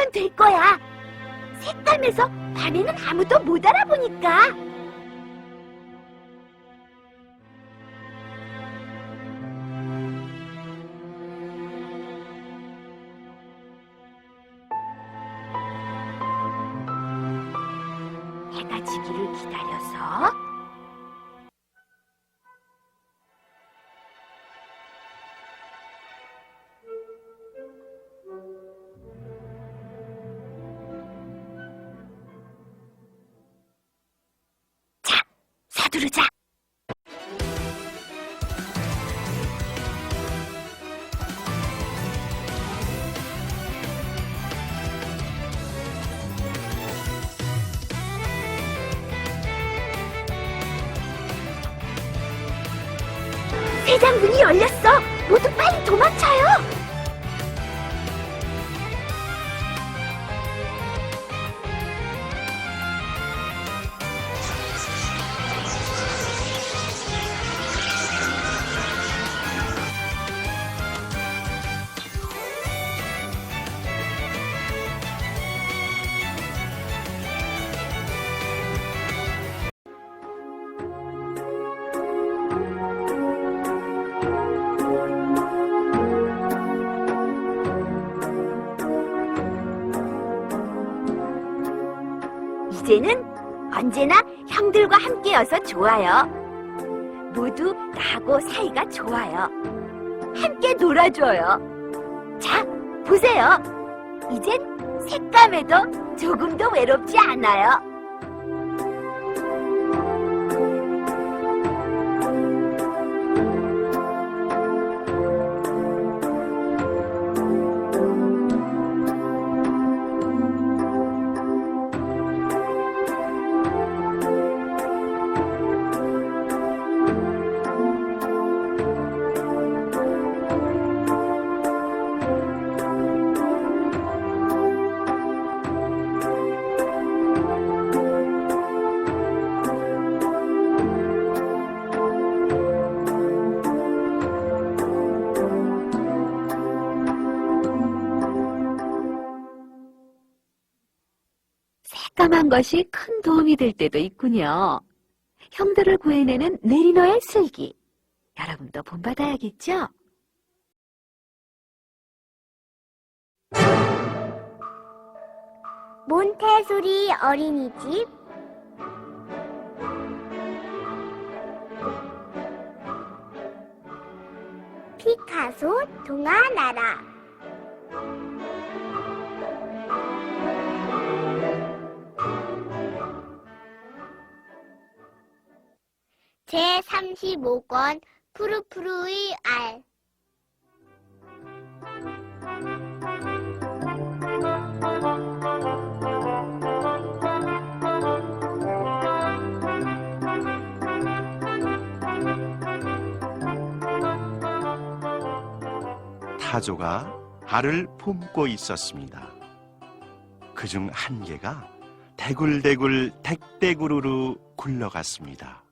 하면 될 거야. 색감에서 반에는 아무도 못 알아보니까. 해가 지기를 기다려서 서두르자. 세장 문이 열렸어. 모두 빨리 도망쳐요. 이제는 언제나 형들과 함께여서 좋아요. 모두 나하고 사이가 좋아요. 함께 놀아줘요. 자, 보세요. 이젠 색감에도 조금도 외롭지 않아요. 새까만 것이 큰 도움이 될 때도 있군요. 형들을 구해내는 네리너의 슬기. 여러분도 본받아야겠죠? 몬테소리 어린이집 피카소 동화나라 제35권 푸르푸르의 알 타조가 알을 품고 있었습니다. 그중 한 개가 대굴대굴 댁댁으로 굴러갔습니다.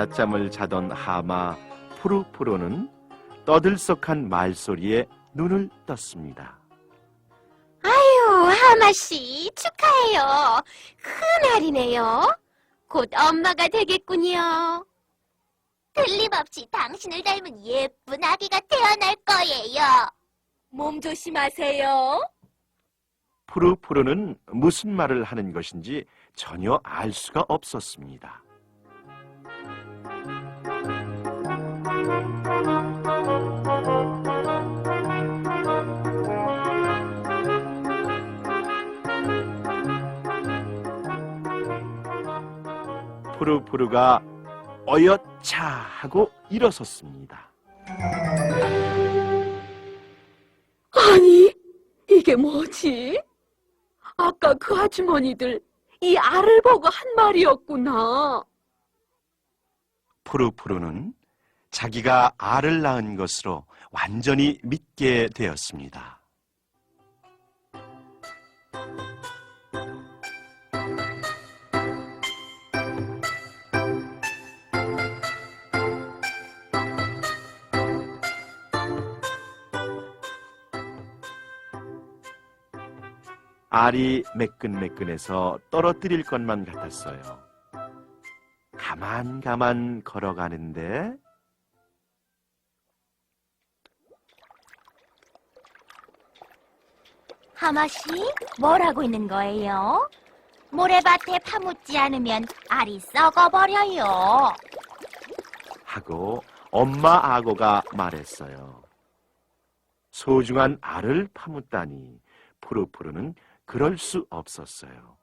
낮잠을 자던 하마 푸르푸르는 떠들썩한 말소리에 눈을 떴습니다. 아유, 하마씨, 축하해요. 큰 알이네요. 곧 엄마가 되겠군요. 틀림없이 당신을 닮은 예쁜 아기가 태어날 거예요. 몸 조심하세요. 푸르푸르는 무슨 말을 하는 것인지 전혀 알 수가 없었습니다. 푸르푸르가 어여차 하고 일어섰습니다. 아니, 이게 뭐지? 아까 그 아주머니들 이 알을 보고 한 말이었구나. 푸르푸르는 자기가 알을 낳은 것으로 완전히 믿게 되었습니다. 알이 매끈매끈해서 떨어뜨릴 것만 같았어요. 가만 걸어가는데 하마씨, 뭘 하고 있는 거예요? 모래밭에 파묻지 않으면 알이 썩어버려요. 하고 엄마 악어가 말했어요. 소중한 알을 파묻다니 푸르푸르는 그럴 수 없었어요.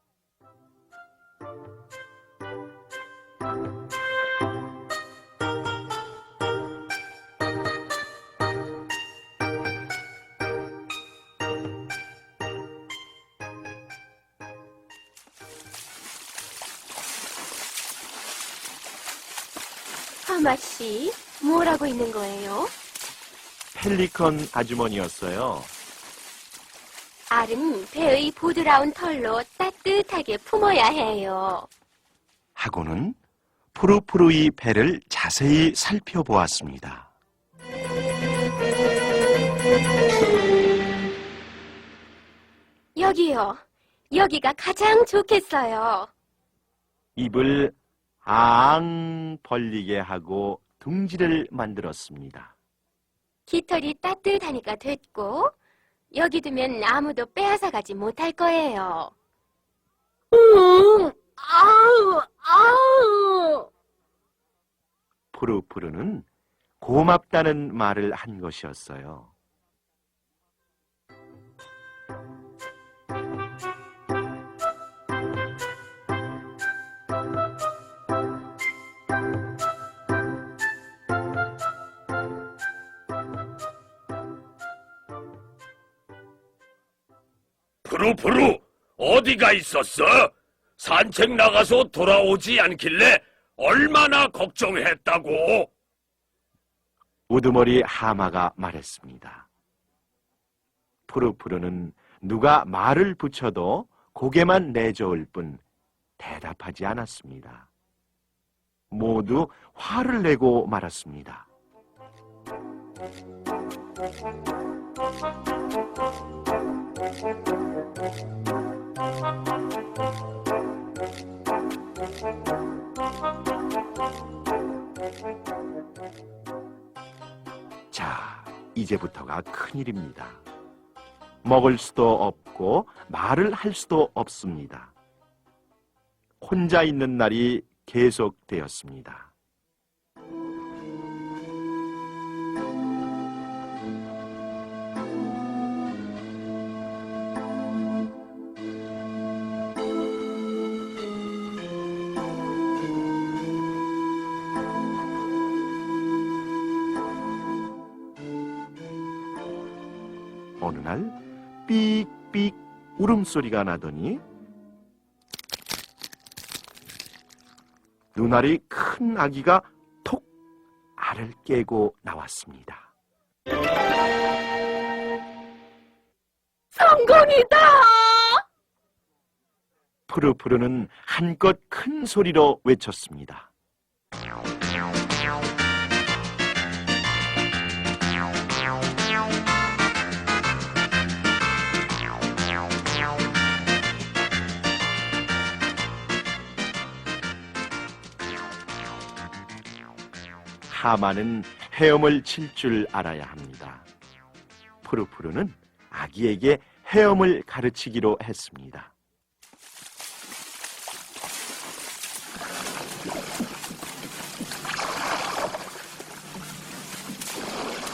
하마씨, 뭘 하고 있는 거예요? 펠리컨 아주머니였어요. 알은 배의 부드러운 털로 따뜻하게 품어야 해요. 하고는 푸르푸르의 배를 자세히 살펴보았습니다. 여기요. 여기가 가장 좋겠어요. 입을 앙 벌리게 하고 둥지를 만들었습니다. 깃털이 따뜻하니까 됐고, 여기 두면 아무도 빼앗아 가지 못할 거예요. 아우. 푸르푸르는 고맙다는 말을 한 것이었어요. 푸르푸르, 어디가 있었어? 산책 나가서 돌아오지 않길래 얼마나 걱정했다고? 우두머리 하마가 말했습니다. 푸르푸르는 누가 말을 붙여도 고개만 내저을 뿐 대답하지 않았습니다. 모두 화를 내고 말았습니다. 자, 이제부터가 큰일입니다. 먹을 수도 없고 말을 할 수도 없습니다. 혼자 있는 날이 계속되었습니다. 어느 날 삑삑 울음소리가 나더니 눈알이 큰 아기가 톡 알을 깨고 나왔습니다. 성공이다! 푸르푸르는 한껏 큰 소리로 외쳤습니다. 하마는 헤엄을 칠 줄 알아야 합니다. 푸르푸르는 아기에게 헤엄을 가르치기로 했습니다.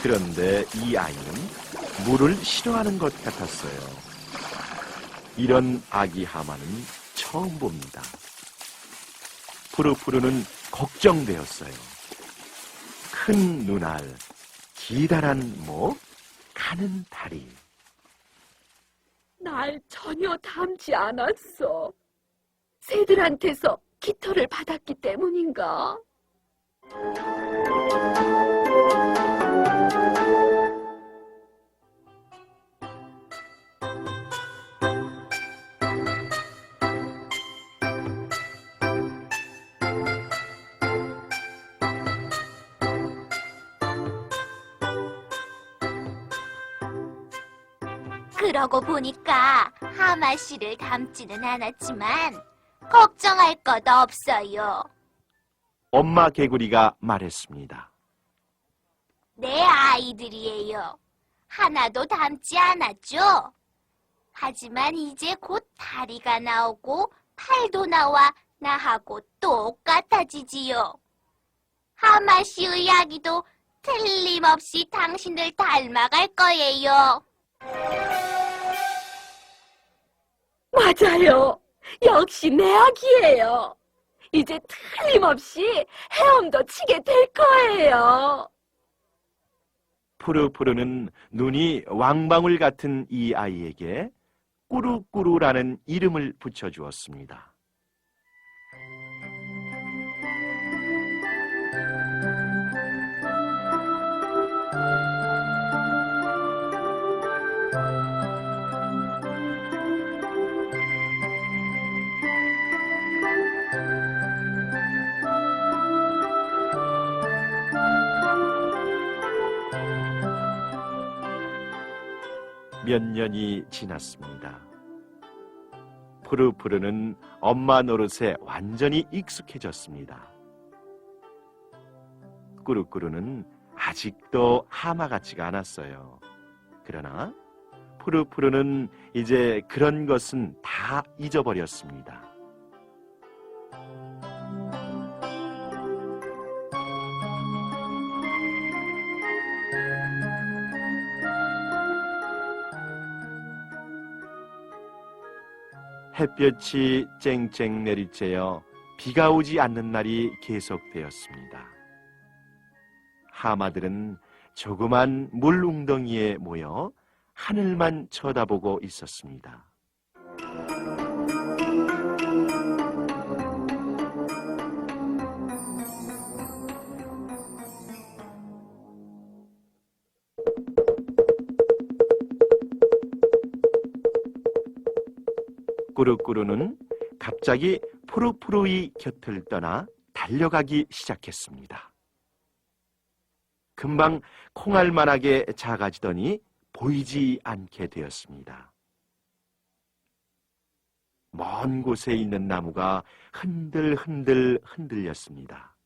그런데 이 아이는 물을 싫어하는 것 같았어요. 이런 아기 하마는 처음 봅니다. 푸르푸르는 걱정되었어요. 큰 눈알, 기다란 목, 가는 다리. 날 전혀 닮지 않았어. 새들한테서 깃털을 받았기 때문인가? 그러고 보니까 하마 씨를 닮지는 않았지만 걱정할 것 없어요. 엄마 개구리가 말했습니다. 내 아이들이에요. 하나도 닮지 않았죠? 하지만 이제 곧 다리가 나오고 팔도 나와 나하고 똑같아지지요. 하마 씨의 아기도 틀림없이 당신을 닮아갈 거예요. 맞아요. 역시 내 아기예요. 이제 틀림없이 헤엄도 치게 될 거예요. 푸르푸르는 눈이 왕방울 같은 이 아이에게 꾸루꾸루라는 이름을 붙여주었습니다. 몇 년이 지났습니다. 푸르푸르는 엄마 노릇에 완전히 익숙해졌습니다. 꾸루꾸루는 아직도 하마 같지가 않았어요. 그러나 푸르푸르는 이제 그런 것은 다 잊어버렸습니다. 햇볕이 쨍쨍 내리쬐어 비가 오지 않는 날이 계속되었습니다. 하마들은 조그만 물웅덩이에 모여 하늘만 쳐다보고 있었습니다. 꾸루꾸루는 갑자기 푸르푸르의 곁을 떠나 달려가기 시작했습니다. 금방 콩알만하게 작아지더니 보이지 않게 되었습니다. 먼 곳에 있는 나무가 흔들흔들 흔들렸습니다.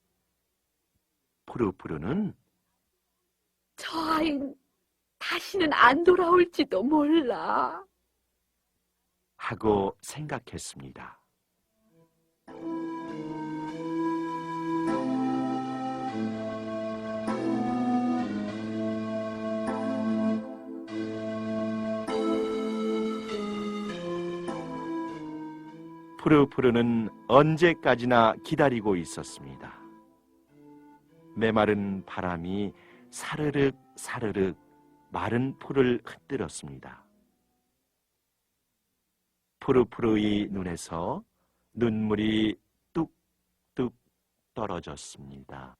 푸르푸르는 저 아이는 다시는 안 돌아올지도 몰라. 하고 생각했습니다. 푸르푸르는 언제까지나 기다리고 있었습니다. 메마른 바람이 사르륵 사르륵 마른 풀을 흔들었습니다. 푸르푸르의 눈에서 눈물이 뚝뚝 떨어졌습니다.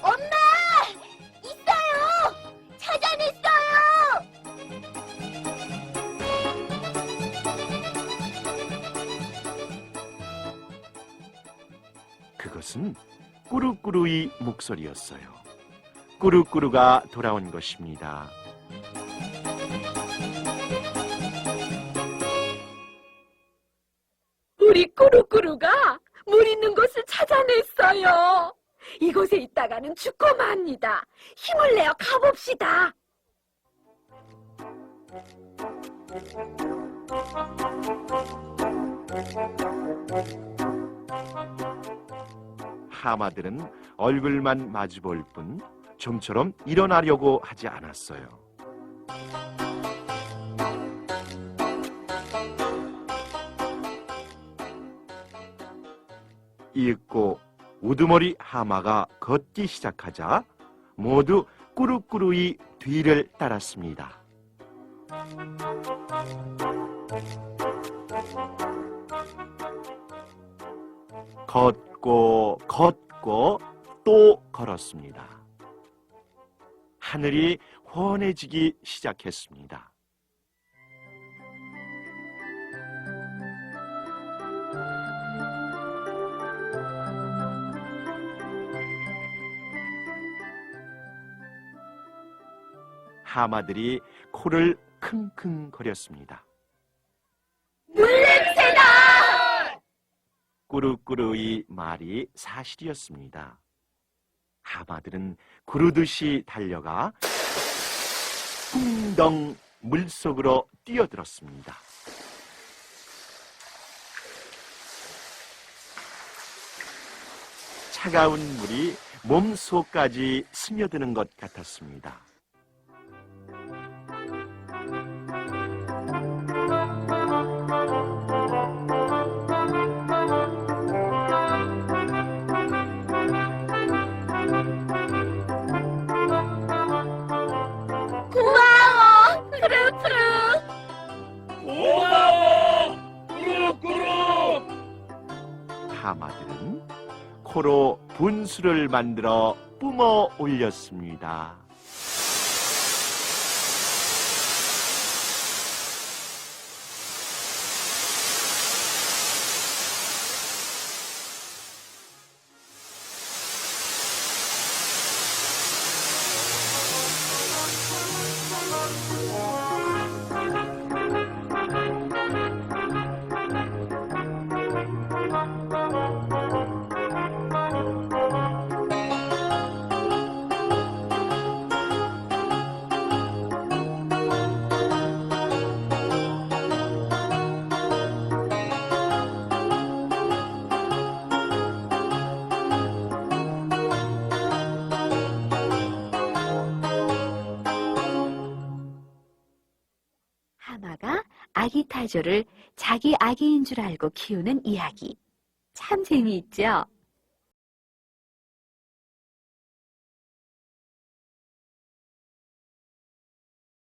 엄마! 있어요! 찾아냈어요! 그것은 꾸루꾸루의 목소리였어요. 꾸루꾸루가 돌아온 것입니다. 우리 꾸루꾸루가 물 있는 곳을 찾아냈어요. 이곳에 있다가는 죽고 맙니다. 힘을 내어 가봅시다. 하마들은 얼굴만 마주볼 뿐 좀처럼 일어나려고 하지 않았어요. 읽고 우두머리 하마가 걷기 시작하자 모두 꾸루꾸루의 뒤를 따랐습니다. 걷고 걷고 또 걸었습니다. 하늘이 환해지기 시작했습니다. 하마들이 코를 킁킁거렸습니다. 물냄새다! 꾸루꾸루의 말이 사실이었습니다. 하마들은 구르듯이 달려가 쿵덩 물속으로 뛰어들었습니다. 차가운 물이 몸속까지 스며드는 것 같았습니다. 고마워, 푸르푸르. 고마워! 꾸룩꾸룩! 하마들은 코로 분수를 만들어 뿜어 올렸습니다. 하마가 아기 타조를 자기 아기인 줄 알고 키우는 이야기. 참 재미있죠?